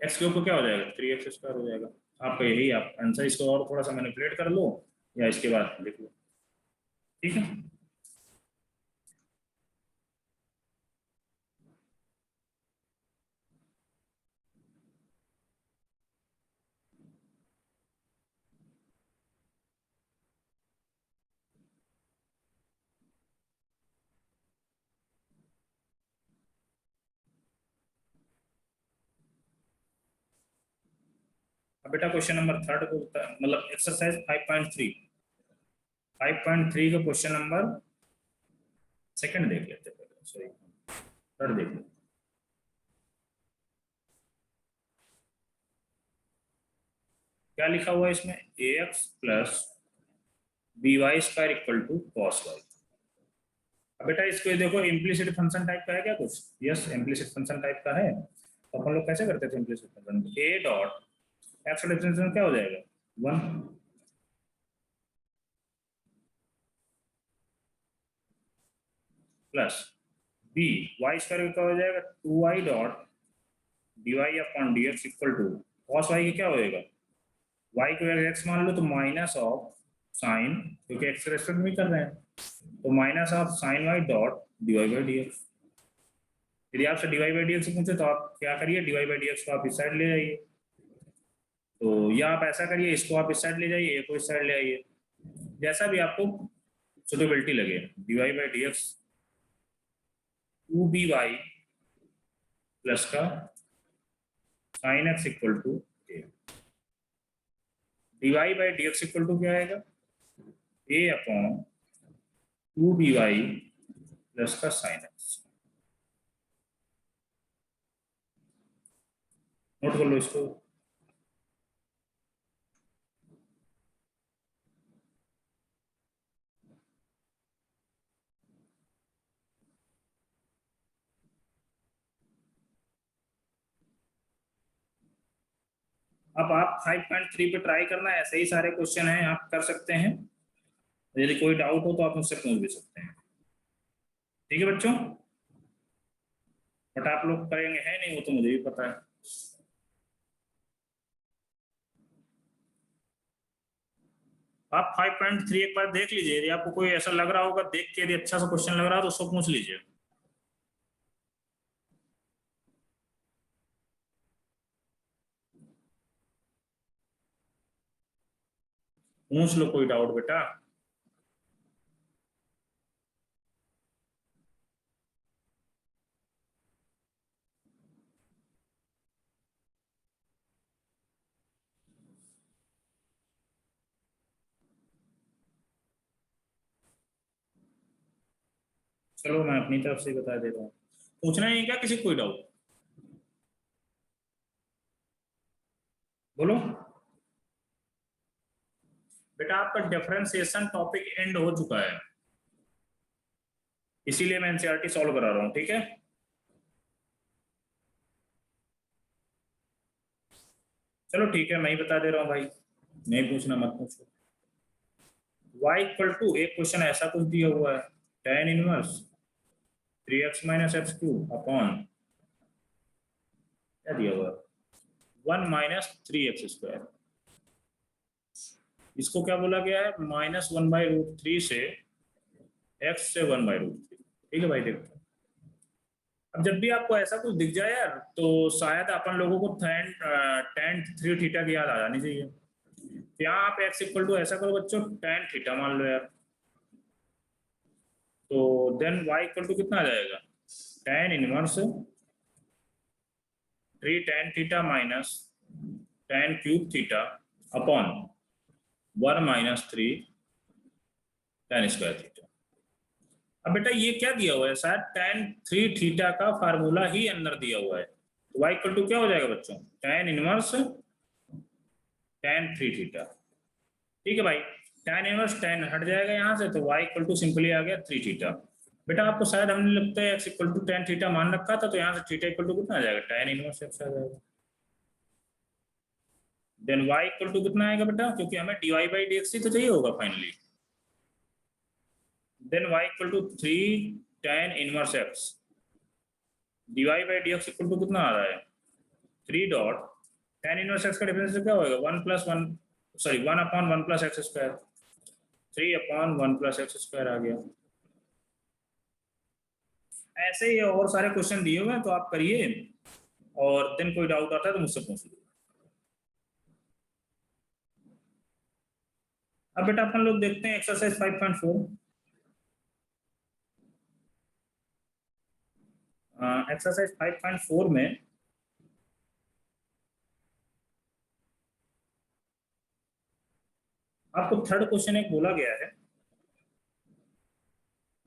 x cube को क्या हो जाएगा 3x स्क्वायर हो जाएगा। आपका यही आप आंसर, इसको और थोड़ा सा मैनिपुलेट कर लो या इसके बाद लिख लो, ठीक है। अब बेटा क्वेश्चन नंबर 3 को मतलब एक्सरसाइज 5.3 का क्वेश्चन नंबर सेकंड देख लेते हैं, सॉरी थर्ड देख लेते। क्या लिखा हुआ है इसमें ax plus by square equal to cos y। अब बेटा इसको देखो इम्प्लिसिट फंक्शन टाइप का है क्या कुछ, यस इम्प्लिसिट फंक्शन टाइप का है। तो अपन लोग कैसे करते थे implicit function, a dot x का डिफरेंशिएशन क्या हो जाएगा 1 प्लस बी वाई स्क्वायर क्या हो जाएगा 2y dot dy upon dx equal to cos y क्या होएगा y को अगर x मान लो तो माइनस ऑफ साइन, क्योंकि x रेस्पेक्ट में कर रहे हैं, तो minus of sine y dot dy by dx। यदि आपसे dy बाई dx से पूछे तो आप क्या करिए, dy बाई dx को आप इस साइड ले जाइए, तो या आप ऐसा करिए, इसको आप इस साइड ले जाइए, ए को इस साइड ले आइए, जैसा भी आपको सुटेबिलिटी लगे। dy by dx 2by plus का sine x equal to a, dy by dx equal to क्या आएगा a अपॉन 2by प्लस का साइन एक्स। नोट कर लो इसको। अब आप 5.3 पे ट्राई करना, ऐसे ही सारे क्वेश्चन हैं, आप कर सकते हैं। यदि कोई डाउट हो तो आप मुझसे पूछ भी सकते हैं, ठीक है बच्चों। बट आप लोग करेंगे है नहीं, वो तो मुझे भी पता है। आप 5.3 एक बार देख लीजिए, यदि आपको कोई ऐसा लग रहा होगा देख के, यदि अच्छा सा क्वेश्चन लग रहा है तो उसको पूछ लीजिए। पूछ लो कोई डाउट बेटा। चलो मैं अपनी तरफ से बता दे रहा हूँ, पूछना है क्या किसी कोई डाउट, बोलो बेटा। आपका डिफरेंशिएशन टॉपिक एंड हो चुका है, इसीलिए मैं एनसीईआरटी सॉल्व करा रहा हूँ, ठीक है। चलो ठीक है, मैं ही बता दे रहा हूँ भाई, नहीं पूछना मत पूछो। y इक्वल टू एक क्वेश्चन ऐसा कुछ दिया हुआ है, tan inverse 3x minus x cube upon क्या दिया हुआ है 1 माइनस 3x स्क्वायर। इसको क्या बोला गया है, -1/√3 से x से 1/√3, ठीक है भाई। देखो अब जब भी आपको ऐसा कुछ दिख जाए यार, तो शायद अपन लोगों को tan 3 थीटा की याद आ जानी चाहिए। यहाँ आप x इक्वल टू ऐसा करो बच्चों, tan थीटा मान लो यार, तो देन y इक्वल टू कितना आ जाएगा, tan inverse 3 tan theta minus tan cube theta upon 1 minus 3 tan square theta. अब बेटा ये क्या दिया हुआ है, शायद tan 3 थीटा का फार्मूला ही अंदर दिया हुआ है, तो y इक्वल टू क्या हो जाएगा बच्चों, tan इनवर्स tan 3 थीटा, ठीक है भाई। tan इनवर्स tan हट जाएगा यहाँ से, तो y इक्वल टू सिंपली आ गया 3 थीटा। बेटा आपको शायद हमने लगता है x equal to tan theta मान रखा था, तो यहाँ से थीटा इक्वल टू कितना आ जाएगा, tan इनवर्स x आ जाएगा। देन y इक्वल टू कितना आएगा बेटा, क्योंकि हमें dy बाई dx ही तो चाहिए होगा finally. Then y equal to 3 tan inverse x, dy by dx equal to कितना आ रहा है 3 डॉट tan इनवर्स x का डिफरेंस क्या होगा 1 plus 1, sorry 1 upon 1 plus x square, 3 upon 1 plus x square आ गया। ऐसे ही और सारे क्वेश्चन दिए हुए हैं, तो आप करिए, और देन कोई डाउट आता है तो मुझसे पूछ लीजिए। अब बेटा अपन लोग देखते हैं एक्सरसाइज 5.4। एक्सरसाइज 5.4 में आपको थर्ड क्वेश्चन एक बोला गया है,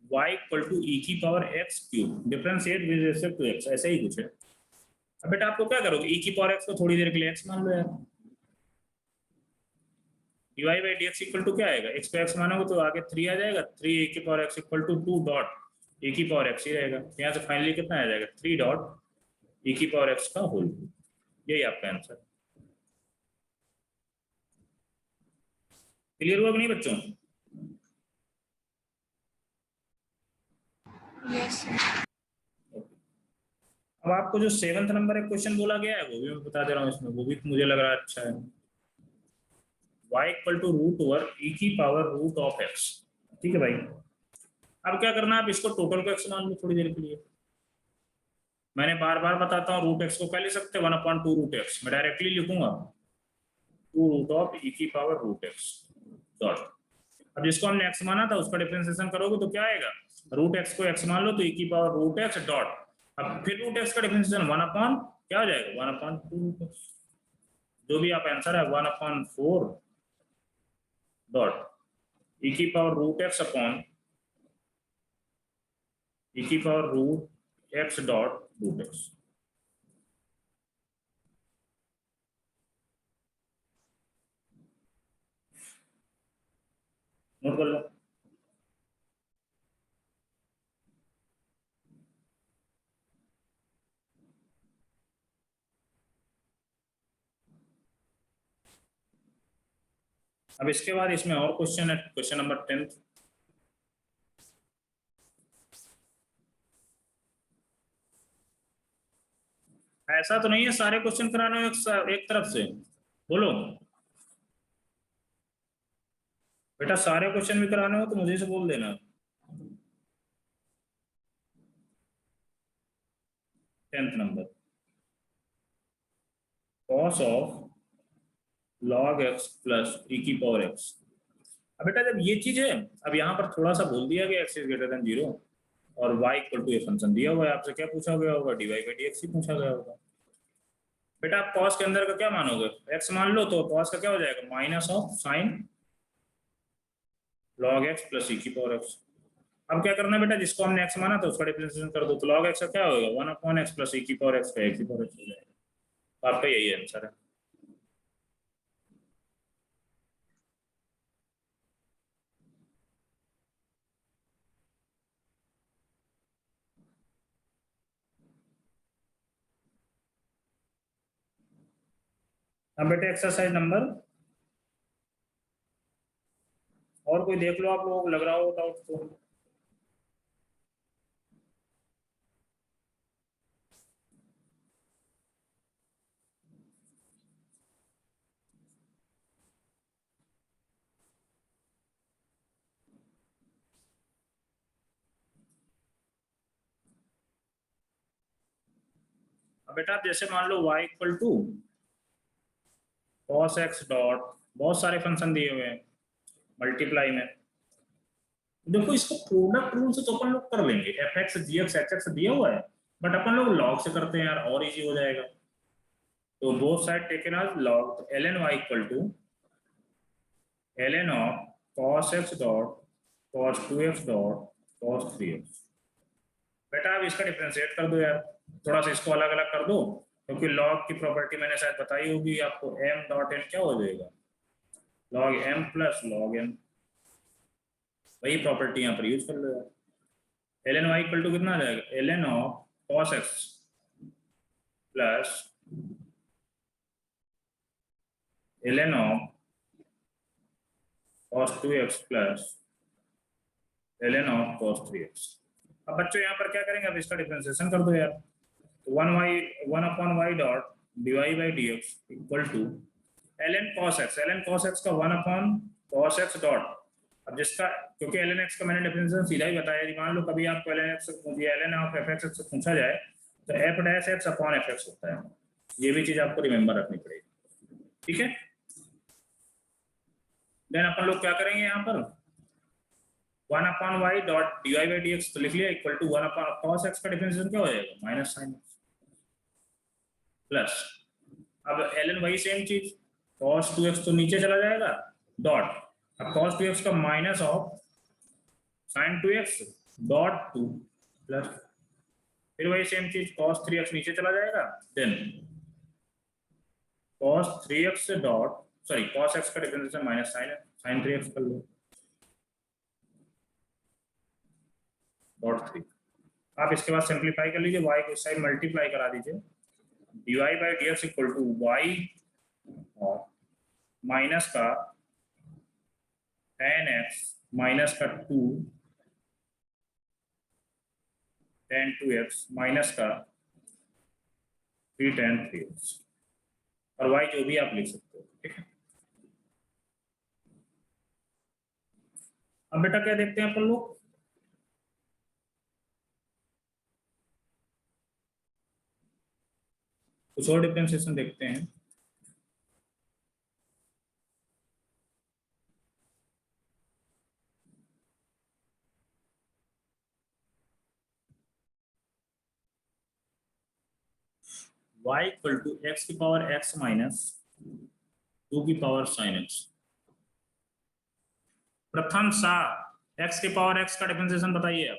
y इक्वल टू e की power x cube differentiate with respect to x, ऐसे ही कुछ है। अब बेटा आपको क्या करोगे, e की पावर x को थोड़ी देर के लिए x मान लो यार, dy by dx equal to क्या आएगा, x को x मानोगे तो आगे 3 आ जाएगा, 3 e की power x equal to 2 dot e की पावर x ही रहेगा, यहाँ से फाइनली कितना आ जाएगा 3 डॉट e की पावर x का होल, यही आपका आंसर। क्लियर हुआ कि नहीं बच्चों? Yes, sir. अब आपको जो 7th नंबर एक क्वेश्चन बोला गया है वो भी मैं बता दे रहा हूँ, इसमें वो भी मुझे लग रहा है अच्छा है। y equal to root over e की पावर रूट ऑफ x, ठीक है भाई। अब क्या करना है, आप इसको टोटल को x मान लो थोड़ी देर के लिए। मैंने बार बार बताता हूँ, रूट एक्स को क्या लिख सकते हैं 1/2 रूट एक्स, मैं डायरेक्टली लिखूंगा 2 रूट ऑफ e की पावर रूट x डॉट। अब जिसको हमने x माना था उसका डिफरेंशिएशन करोगे तो क्या आएगा, रूट x को x मान लो तो e की पावर रूट x डॉट, अब फिर रूट x का डिफरेंशिएशन 1 अपॉन क्या हो जाएगा 1/2, जो भी आप आंसर है 1/4 डॉट e की power root x upon e की power root x dot root x। Note कर लो। अब इसके बाद इसमें और क्वेश्चन है, क्वेश्चन नंबर 10। ऐसा तो नहीं है सारे क्वेश्चन कराने हैं एक तरफ से, बोलो बेटा सारे क्वेश्चन भी कराने हो तो मुझे से बोल देना। 10th number cos of log x plus e की पावर x। अब बेटा जब ये चीज है, अब यहाँ पर थोड़ा सा बोल दिया गया x इज ग्रेटर देन 0 और y इक्वल टू ये फंक्शन दिया हुआ है, आपसे क्या पूछा गया होगा dy बाई dx ही पूछा गया होगा। बेटा आप cos के अंदर का क्या मानोगे, x मान लो तो cos का क्या हो जाएगा minus of sine log x plus e की पावर x। अब क्या करना है बेटा, जिसको हमने x माना था उसका डिफरेंशिएशन कर दो, तो log x का क्या होगा 1/x प्लस e की पावर x का x की पावर x हो जाएगा। तो आपका यही आंसर है। अब बेटे एक्सरसाइज नंबर, और कोई देख लो आप लोग लग रहा हो डाउट तो। अब बेटा आप जैसे मान लो y equal to cos x dot, बहुत सारे फंक्शन दिए हुए हैं मल्टीप्लाई में, देखो इसको प्रोडक्ट रूल से तो अपन लोग कर लेंगे, F x g x h x दिया हुआ है, बट अपन लोग लॉग से करते हैं यार और इजी हो जाएगा। तो both side taken as log, तो ln y equal to ln of cos x dot cos 2x dot cos 3x। बेटा आप इसका डिफरेंशिएट कर दो यार, थोड़ा सा इसको अलग अलग कर दो, क्योंकि लॉग की प्रॉपर्टी मैंने शायद बताई होगी आपको, m डॉट n क्या हो जाएगा log m plus log n, वही प्रॉपर्टी यहाँ पर यूज कर लो यार। ln y इक्वल टू कितना आ जाएगा ln of cos x plus ln of cos 2x plus ln of cos 3x। अब बच्चों यहाँ पर क्या करेंगे, अब इसका डिफरेंशिएशन कर दो यार, तो 1/y dot dy by dx equal to ln cos x का 1/cos x डॉट, अब जिसका क्योंकि ln x का मैंने डिफरेंशिएशन सीधा ही बताया, यदि मान लो कभी आपको ln x ln of fx से पूछा जाए तो f dash x upon fx होता है, ये भी चीज आपको रिमेंबर रखनी पड़ेगी, ठीक है। देन अपन लोग क्या करेंगे यहाँ पर 1/y dot dy by dx तो लिख लिया इक्वल टू 1/cos x का डिफरेंशिएशन क्या हो जाएगा माइनस साइन प्लस, अब ln वही सेम चीज cos 2x तो नीचे चला जाएगा डॉट, अब cos 2x का minus of sin 2x dot 2 plus, फिर वही सेम चीज cos 3x नीचे चला जाएगा, then cos 3x dot sorry cos x का डिफरेंशिएशन माइनस sin 3x कर लो डॉट 3। आप इसके बाद सिंप्लीफाई कर लीजिए, y को इस साइड मल्टीप्लाई करा दीजिए, dy by dx equal to y और माइनस का tan x माइनस का 2 tan 2x माइनस का 3 tan 3x और y जो भी आप लिख सकते हो, ठीक है। अब बेटा क्या देखते हैं अपन लोग, कुछ और डिफरेंशिएशन देखते हैं। y इक्वल टू x की पावर x माइनस 2 की पावर sin x। प्रथम सा x की पावर x का डिफरेंशिएशन बताइए आप।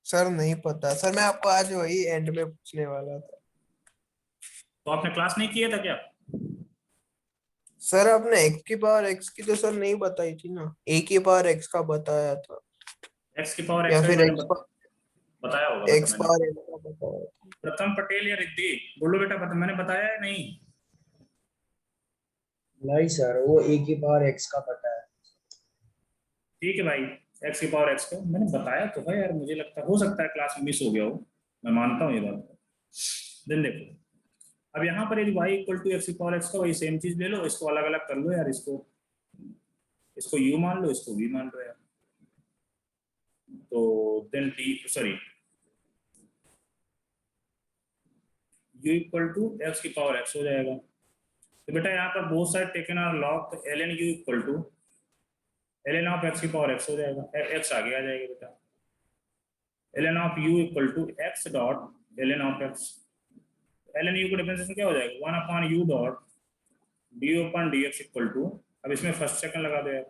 सर नहीं पता सर, मैं आपको आज वही एंड में पूछने वाला था। तो आपने क्लास नहीं किया था क्या? सर आपने x की पावर x की तो सर नहीं बताई थी ना, a की पावर x का बताया था, x की पावर या x का फिर मैंने x बताया होगा बेटा x मैंने। पावर x का बताया था। प्रथम पटेल या रिद्धि बोलो बेटा, मैंने बताया है नहीं? नहीं सर, वो a की पावर x का पता है। ठीक है भाई, x की पावर x को मैंने बताया तो है यार, मुझे लगता है हो सकता है क्लास में मिस हो गया हो, मैं मानता हूँ ये बात। देन देखो, अब यहाँ पर यदि y इक्वल टू x की पावर x का वही सेम चीज ले लो, इसको अलग अलग कर लो यार, इसको u मान लो, इसको v मान लो यार। तो then u equal to x की पावर x हो जाएगा। तो बेटा यहाँ पर both side taken are log, तो ln u equal to ln of x की पावर x हो जाएगा, x आगे आ जाएगा बेटा। ln of u equal to x dot ln of x, ln u का डिफरेंशिएशन क्या हो जाएगा, 1 upon u dot du upon dx equal to, अब इसमें फर्स्ट सेकंड लगा दो यार,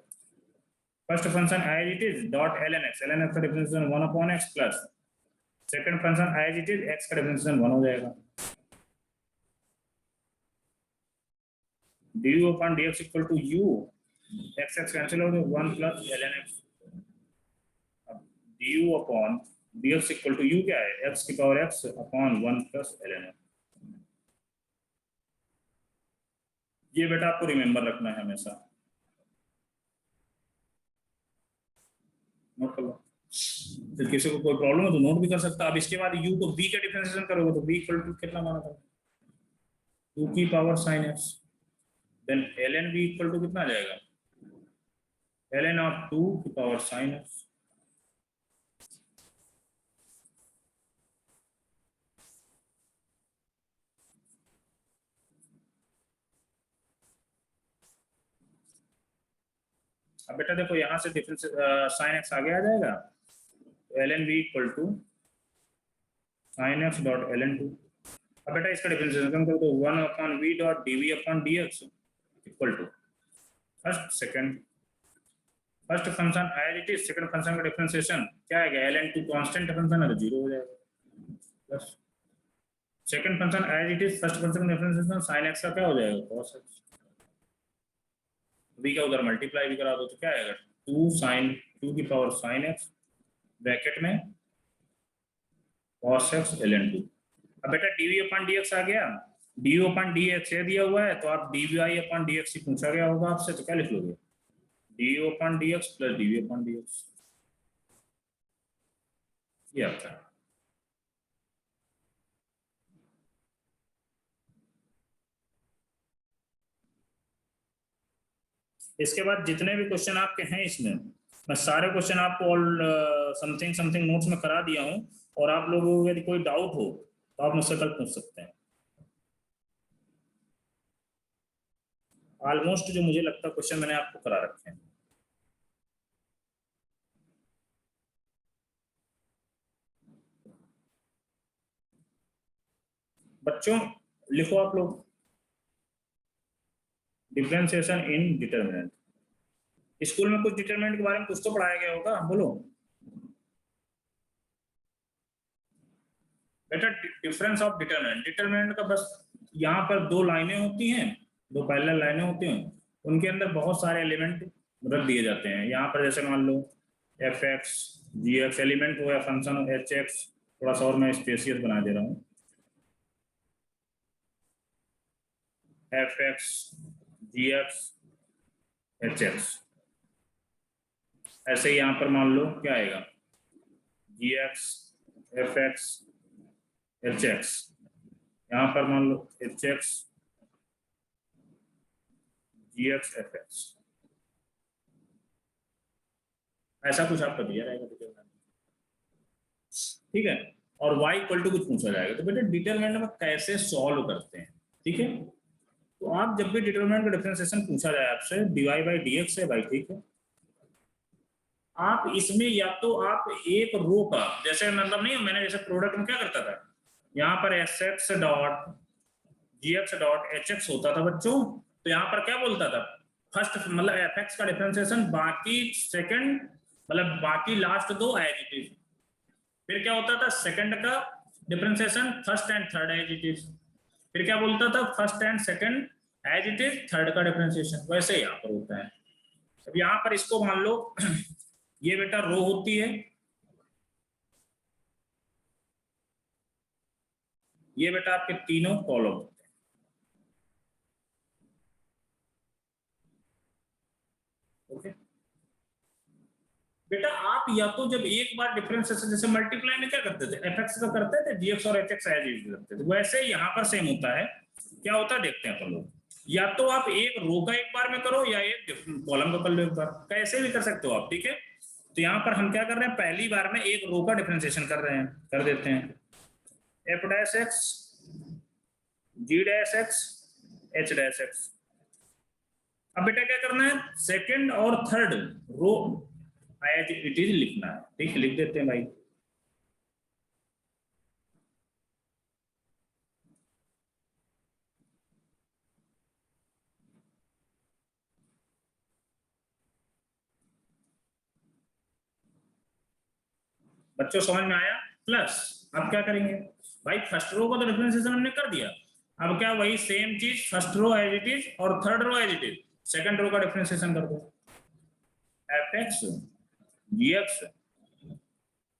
first function as it is dot ln x का differentiation 1 upon x plus second function as it is x का डिफरेंशिएशन 1 हो जाएगा, du upon dx equal to u, x cancel हो गया 1 प्लस ln x, अब du upon dx equal to u क्या है, x की power x upon 1 plus ln x। ये बेटा आपको रिमेंबर रखना है हमेशा, नोट कर लो, फिर किसी को कोई प्रॉब्लम है तो नोट भी कर सकता है। अब इसके बाद u को v का डिफरेंशिएशन करोगे तो v इक्वल टू कितना माना था, 2 की power sin x, then ln v equal to कितना आ जाएगा, ln ऑफ 2 की पावर sin x। अब बेटा देखो यहाँ से डिफरेंस sin x आगे आ जाएगा, ln v equal to sin x dot ln 2। अब बेटा इसका डिफरेंशिएशन करो तो 1 upon v dot dv upon dx equal to first function as it is, second function का डिफरेंशिएशन क्या आएगा, ln 2 कांस्टेंट फंक्शन है तो 0 हो जाएगा, plus second function as it is, first function का डिफरेंशिएशन sin x का क्या हो जाएगा, cos x, v का उधर मल्टीप्लाई भी करा दो तो क्या आएगा, 2 sin 2 की पावर sin x ब्रैकेट में cos x ln 2। अब बेटा dv अपॉन dx आ गया, du अपॉन dx ये दिया हुआ है तो आप dy अपॉन dx ही पूछा गया होगा आपसे, तो क्या लिख लोगे, du upon dx plus dv upon dx, ये आता है। इसके बाद जितने भी क्वेश्चन आपके हैं इसमें, मैं सारे क्वेश्चन आपको ऑल समथिंग समथिंग नोट्स में करा दिया हूं, और आप लोगों को यदि कोई डाउट हो तो आप मुझसे कल पूछ सकते हैं। ऑलमोस्ट जो मुझे लगता है क्वेश्चन मैंने आपको करा रखे हैं। बच्चों लिखो आप लोग, डिफरेंशिएशन इन डिटरमिनेंट। स्कूल में कुछ डिटरमिनेंट के बारे में कुछ तो पढ़ाया गया होगा, बोलो बेटा। डिफरेंस ऑफ डिटरमिनेंट, डिटरमिनेंट का बस यहाँ पर 2 लाइनें होती हैं, 2 पैरेलल लाइनें होती हैं, उनके अंदर बहुत सारे एलिमेंट रख दिए जाते हैं। यहाँ पर जैसे मान लो F x g x element हो या फंक्शन हो एच एक्स, थोड़ा सा और मैं स्पेसियस बना दे रहा हूँ, f x g x h x, ऐसे ही यहाँ पर मान लो क्या आएगा, g x f x h x, यहाँ पर मान लो h x g x f x, ऐसा कुछ आपका दिया रहेगा डिटरमिनेंट, ठीक है। और y इक्वल टू कुछ पूछा जाएगा, तो बेटा डिटरमिनेंट में कैसे सॉल्व करते हैं, ठीक है। तो आप जब भी डिटरमिनेंट का डिफरेंशिएशन पूछा जाए आपसे, dy बाई dx है भाई, ठीक है। आप इसमें या तो आप एक रो का, जैसे मतलब नहीं, मैंने जैसे प्रोडक्ट में क्या करता था, यहाँ पर S x dot G x dot H x होता था बच्चों, तो यहाँ पर क्या बोलता था, फर्स्ट मतलब एफ एक्स का डिफरेंशिएशन, बाकी सेकंड मतलब बाकी लास्ट दो एज इट इज, फिर क्या होता था सेकंड का differentiation first and third as it is, फिर क्या बोलता था first and second as it is third का डिफरेंशिएशन, वैसे यहाँ पर होता है। अब यहाँ पर इसको मान लो ये बेटा रो होती है, ये बेटा आपके तीनों कॉलम होते हैं, ओके बेटा। आप या तो जब एक बार डिफरेंशिएशन जैसे मल्टीप्लाई में क्या करते थे, एफ एक्स का करते थे, जी एक्स और एच एक्स एज इट करते थे, वैसे यहाँ पर सेम होता है। क्या होता है देखते हैं अपन लोग, या तो आप एक रो का एक बार में करो या एक कॉलम का कर लो एक बार, कैसे भी कर सकते हो आप, ठीक है। तो यहाँ पर हम क्या कर रहे हैं, पहली बार में एक रो का डिफरेंशिएशन कर रहे हैं, कर देते हैं f dash x g dash x h dash x. अब बेटा क्या करना है, सेकंड और third row as it is लिखना है, ठीक है, लिख देते हैं भाई। बच्चों समझ में आया। प्लस अब क्या करेंगे भाई, फर्स्ट रो का तो डिफरेंशिएशन हमने कर दिया, अब क्या वही सेम चीज first row as it is और third row as it is, second row का डिफरेंशिएशन कर दो, f x g x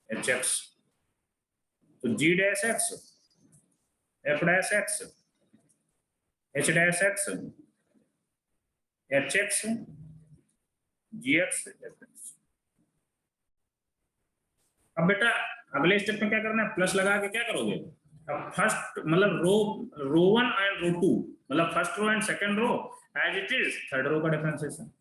h x, तो g dash x f dash x h dash x h x g x f x. अब बेटा अगले step में क्या करना है, प्लस लगा के क्या करोगे, अब फर्स्ट मतलब row one and row two, मतलब first row and second row as it is third row का डिफरेंशिएशन।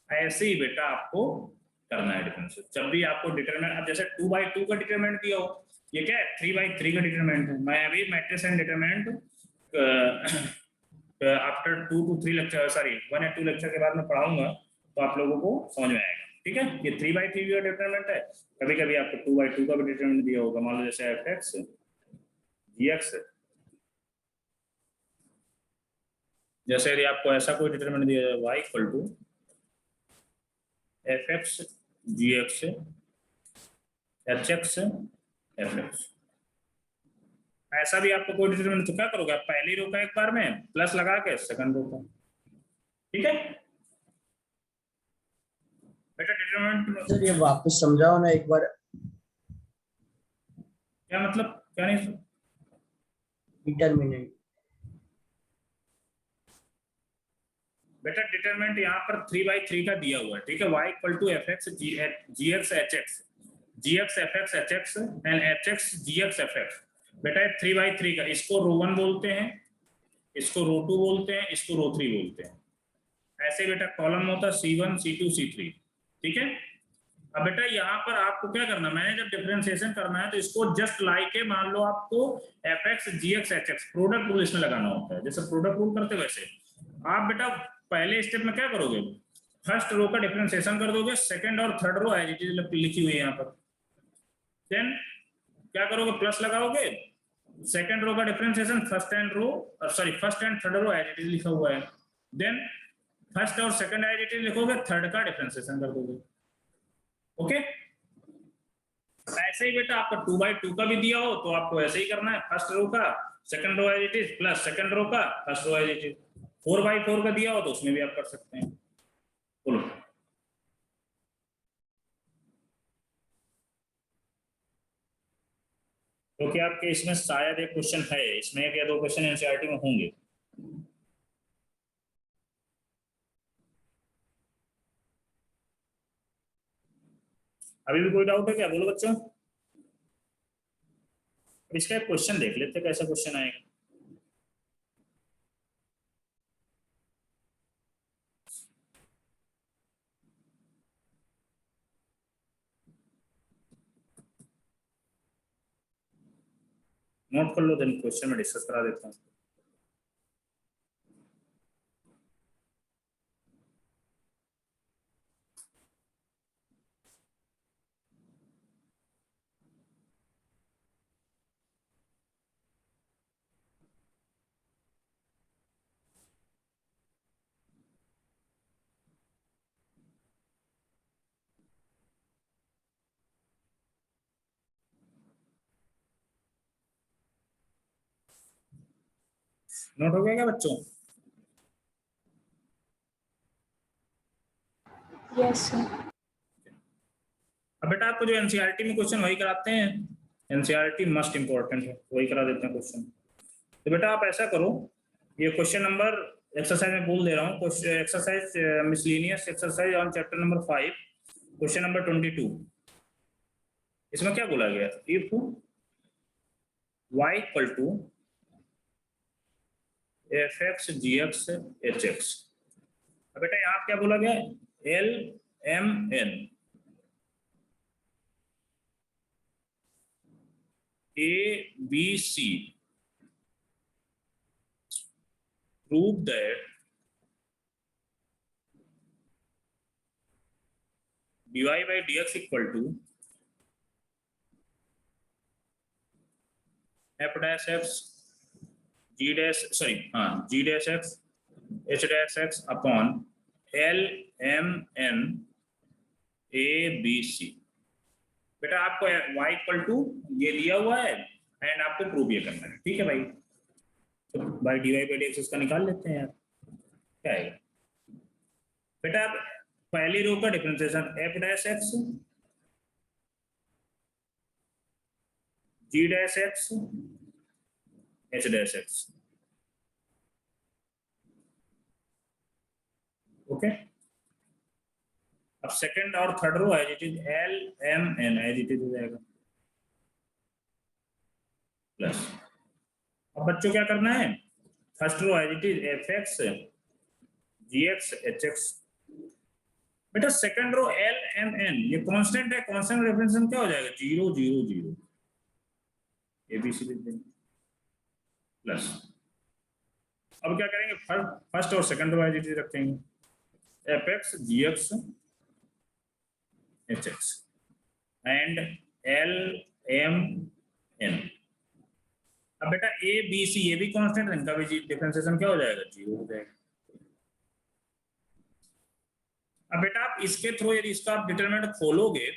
ऐसे ही बेटा आपको करना है डिफरेंशियल, जब भी आपको डिटरमिनेंट, अब जैसे 2/2 का डिटरमिनेंट दिया हो, ये क्या है 3/3 का डिटरमिनेंट है। मैं अभी matrix and determinant after 2 to 3 lecture, sorry 1 या 2 लेक्चर के बाद मैं पढ़ाऊंगा, तो आप लोगों को समझ में आएगा, ठीक है। ये 3/3 का डिटरमिनेंट है, कभी कभी आपको 2/2 का भी डिटरमिनेंट दिया होगा, मान लो जैसे एफ एक्स जी एक्स, जैसे यदि आपको ऐसा कोई डिटरमिनेंट दिया जाए y equal to f x g x h x f x, ऐसा भी आपको कोई डिटरमिनेंट, तो क्या करोगे आप पहली रो का एक बार में प्लस लगा के सेकंड रो का, ठीक है बेटा। डिटरमिनेंट सर ये वापस समझाओ ना एक बार, क्या मतलब, क्या नहीं, डिटरमिनेंट। बेटा डिटरमिनेंट यहाँ पर 3/3 का दिया हुआ है, ठीक है, y equal to f x g x h x, g x f x h x and h x g x f x. बेटा 3/3 का, इसको रो 1 बोलते हैं, इसको रो 2 बोलते हैं, इसको रो 3 बोलते हैं, ऐसे बेटा कॉलम होता है C1 C2 C3, ठीक है। अब बेटा यहाँ पर आपको क्या करना, मैंने जब डिफरेंशिएशन करना है तो इसको जस्ट लाइक के मान लो आपको f x g x h x product rule इसमें लगाना होता है, जैसे प्रोडक्ट रूल करते वैसे आप बेटा पहले स्टेप में क्या करोगे, फर्स्ट रो का डिफरेंशिएशन कर दोगे, सेकंड और third row as it is लिखी हुई है यहाँ पर, देन क्या करोगे प्लस लगाओगे, सेकंड रो का differentiation first and row, sorry first and third row as it is लिखा हुआ है, देन फर्स्ट और सेकंड एज इट इज लिखोगे, थर्ड का डिफरेंशिएशन कर दोगे, ओके। ऐसे ही बेटा आपका 2/2 का भी दिया हो तो आपको ऐसे ही करना है, फर्स्ट रो का second row as it is plus second row का first row as it is. 4/4 का दिया हो तो उसमें भी आप कर सकते हैं, बोलो। क्योंकि आपके इसमें शायद एक क्वेश्चन है, इसमें एक या दो क्वेश्चन एनसीईआरटी में होंगे। अभी भी कोई डाउट है क्या? बोलो बच्चों। अब इसका एक क्वेश्चन देख लेते हैं, कैसा क्वेश्चन आएगा। नोट कर लो, देन क्वेश्चन में डिस्कस करा देता हूँ। नोट हो गया क्या बच्चों? Yes sir. अब बेटा आपको जो एनसीईआरटी में क्वेश्चन वही कराते हैं, एनसीईआरटी मस्ट इंपॉर्टेंट है, वही करा देते हैं क्वेश्चन। तो बेटा आप ऐसा करो, ये क्वेश्चन नंबर एक्सरसाइज में बोल दे रहा हूँ, exercise miscellaneous exercise on chapter number 5, question number 22। इसमें क्या बोला गया? If y equal to f x g x h x. अब बेटा यहाँ क्या बोला गया? L M n a b c prove that dy by dx equal to f dash x g dash g dash x h dash x upon l m n a b c। बेटा आपको y equal to ये दिया हुआ है and आपको prove ये करना है, ठीक है भाई। तो by d y by d x इसका निकाल लेते हैं यार, क्या आएगा बेटा? आप पहली रो का differentiation f dash x g dash x h dash x, okay. अब सेकंड और third row as it is L M N as it is हो जाएगा प्लस। अब बच्चों क्या करना है? First row as it is f x g x h x. बेटा second row L M N ये कांस्टेंट है, कांस्टेंट रिप्रेजेंटेशन क्या हो जाएगा? 0 0 0 एबीसी लिख देंगे प्लस। अब क्या करेंगे? फर्स्ट और second row as it is रखेंगे f x g x h x and L M N. अब बेटा ए बी सी ये भी कांस्टेंट है, इनका भी डिफरेंशिएशन क्या हो जाएगा? 0 हो जाएगा। अब बेटा आप इसके थ्रू यदि इसका आप डिटरमिनेंट खोलोगे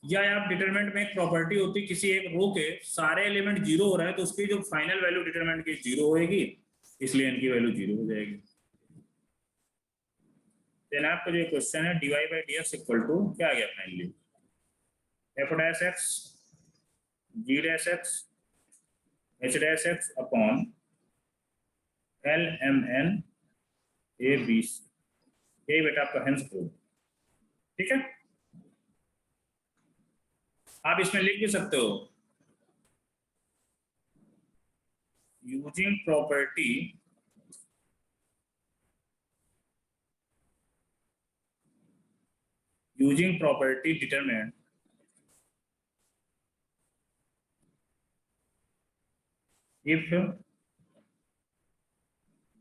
या आप डिटरमिनेंट में एक प्रॉपर्टी होती है किसी एक रो के सारे एलिमेंट 0 हो रहा है तो उसकी जो फाइनल वैल्यू डिटरमिनेंट की 0 होएगी, इसलिए इनकी वैल्यू 0 हो जाएगी। देन आपका जो क्वेश्चन है dy by dx equal to क्या आ गया finally? f dash x g dash x h dash x upon l m n a b c। यही बेटा आपका हेंस प्रूफ, ठीक है। आप इसमें लिख भी सकते हो using property determinant if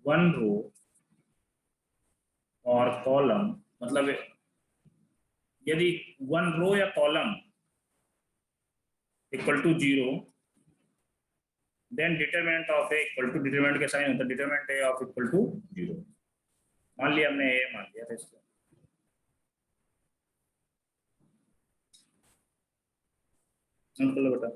one row और कॉलम, मतलब यदि वन रो या column equal to 0 then determinant of A equal to, determinant के साइन होता है determinant A of equal to 0। मान लिया हमने ए मान लिया था इसको, सिंपल बेटा।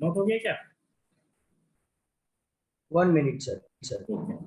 नोट हो गया क्या? 1 minute sir. Okay.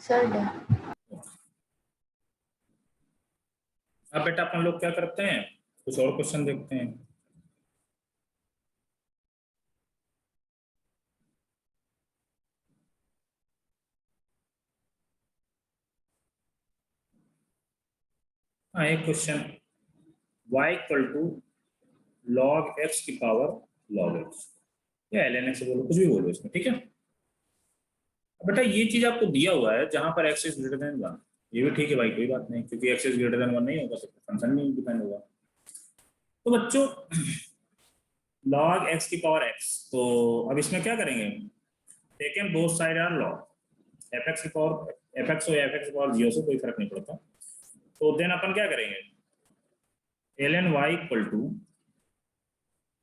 Sir done. अब बेटा अपन लोग क्या करते हैं, कुछ और क्वेश्चन देखते हैं। हाँ, एक question, y equal to log x की पावर log x या ln x बोलो, कुछ भी बोलो इसमें, ठीक है। अब बेटा ये चीज आपको दिया हुआ है जहां पर x इज ग्रेटर देन 1, ये भी ठीक है भाई, कोई बात नहीं, क्योंकि x इज ग्रेटर देन 1 नहीं होगा तो फंक्शन नहीं डिपेंड होगा। तो बच्चों log x की पावर x, तो अब इसमें क्या करेंगे, taken both side are log fx की पावर fx हो या fx की पावर 0 से कोई फर्क नहीं पड़ता। तो देन अपन क्या करेंगे, ln y equal to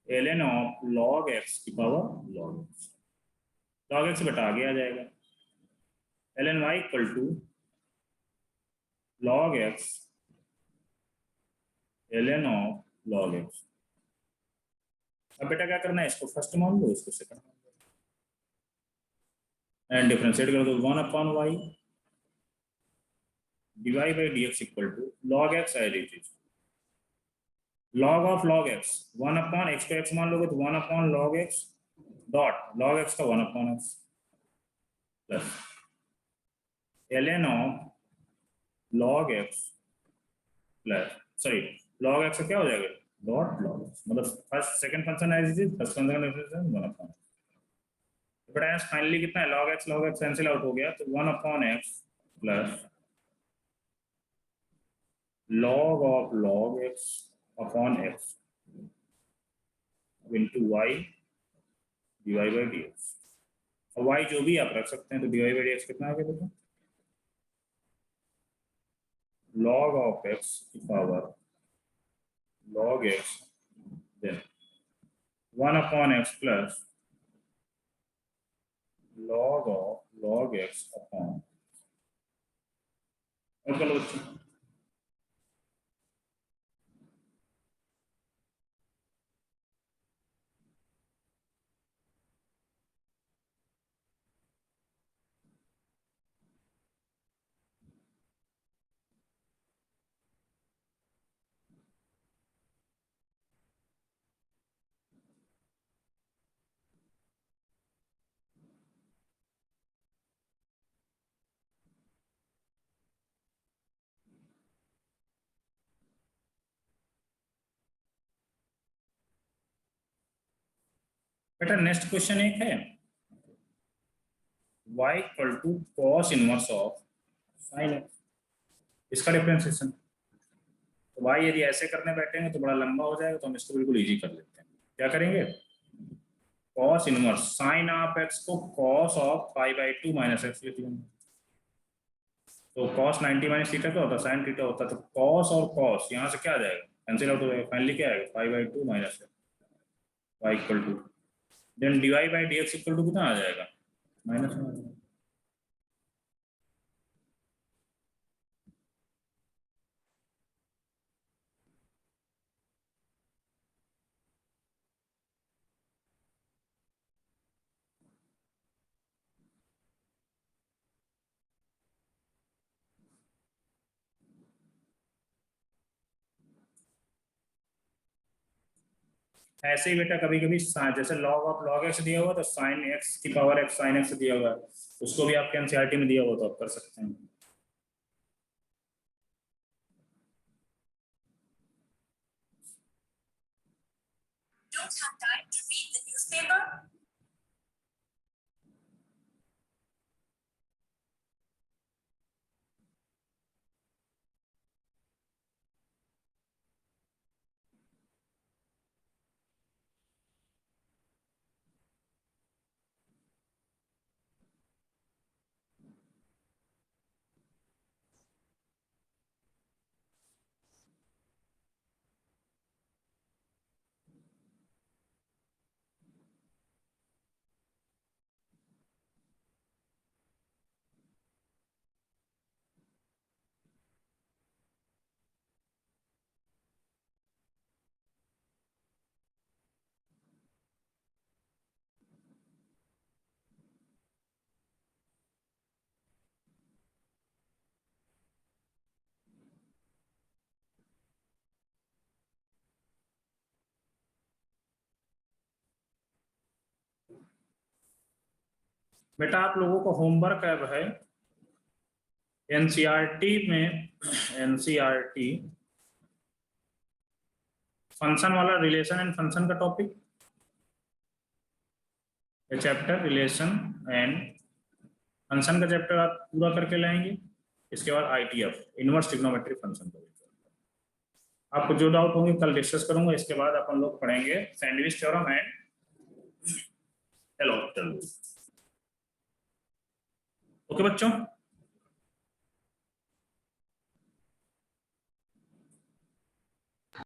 ln of log x की पावर log x बटा आगे आ जाएगा, ln y equal to log x ln of log x। अब बेटा क्या करना है, इसको फर्स्ट मान लो, इसको सेकंड मान लो, एंड डिफरेंशिएट कर दो 1 upon y dy by dx equal to log x as it is, log of log x 1 upon x को x मान लोगे तो 1 upon log x dot log x का 1 upon x plus ln of log x plus sorry log x का क्या हो जाएगा dot log x, मतलब first second function as it is, first function differentiation 1 upon. बड़ा फाइनली कितना है, log x cancel out हो गया तो 1 upon x plus log of log x upon x into y dy by dx। और y जो भी आप रख सकते हैं, तो dy by dx कितना आ गया देखो, log ऑफ x की power log x then 1 upon x plus log of log x upon, और चलो बच्चों बेटा नेक्स्ट क्वेश्चन एक है, y equal to cos inverse of sin x, इसका डिफरेंशिएशन। तो y यदि ऐसे करने बैठेंगे तो बड़ा लंबा हो जाएगा, तो हम इसको बिल्कुल इजी कर लेते हैं। क्या करेंगे, cos inverse sine of x को cos of pi by 2 minus x लिख लेंगे। तो कॉस 90 माइनस थीटा क्या होता है, साइन थीटा होता है। तो कॉस और कॉस यहाँ से क्या आ जाएगा, कैंसिल आउट हो जाएगा। फाइनली क्या आएगा, pi by 2 minus y equal to, then d y by d x equal to कितना आ जाएगा, माइनस में आ जाएगा। ऐसे ही बेटा कभी कभी जैसे लॉग ऑफ लॉग एक्स दिया हुआ तो साइन एक्स की पावर एक्स साइन एक्स दिया हुआ है, उसको भी आपके एनसीईआरटी में दिया हुआ तो आप कर सकते हैं। Don't have time to read the newspaper? बेटा आप लोगों को होमवर्क अब है एनसीईआरटी में, एनसीईआरटी फंक्शन वाला रिलेशन एंड फंक्शन का टॉपिक, ये चैप्टर रिलेशन एंड फंक्शन का चैप्टर आप पूरा करके लाएंगे। इसके बाद आईटीएफ इनवर्स ट्रिग्नोमेट्री फंक्शन का। आपको जो डाउट होंगे कल डिस्कस करूंगा। इसके बाद अपन लोग पढ़ेंगे sandwich theorem and L hospital. Okay बच्चों।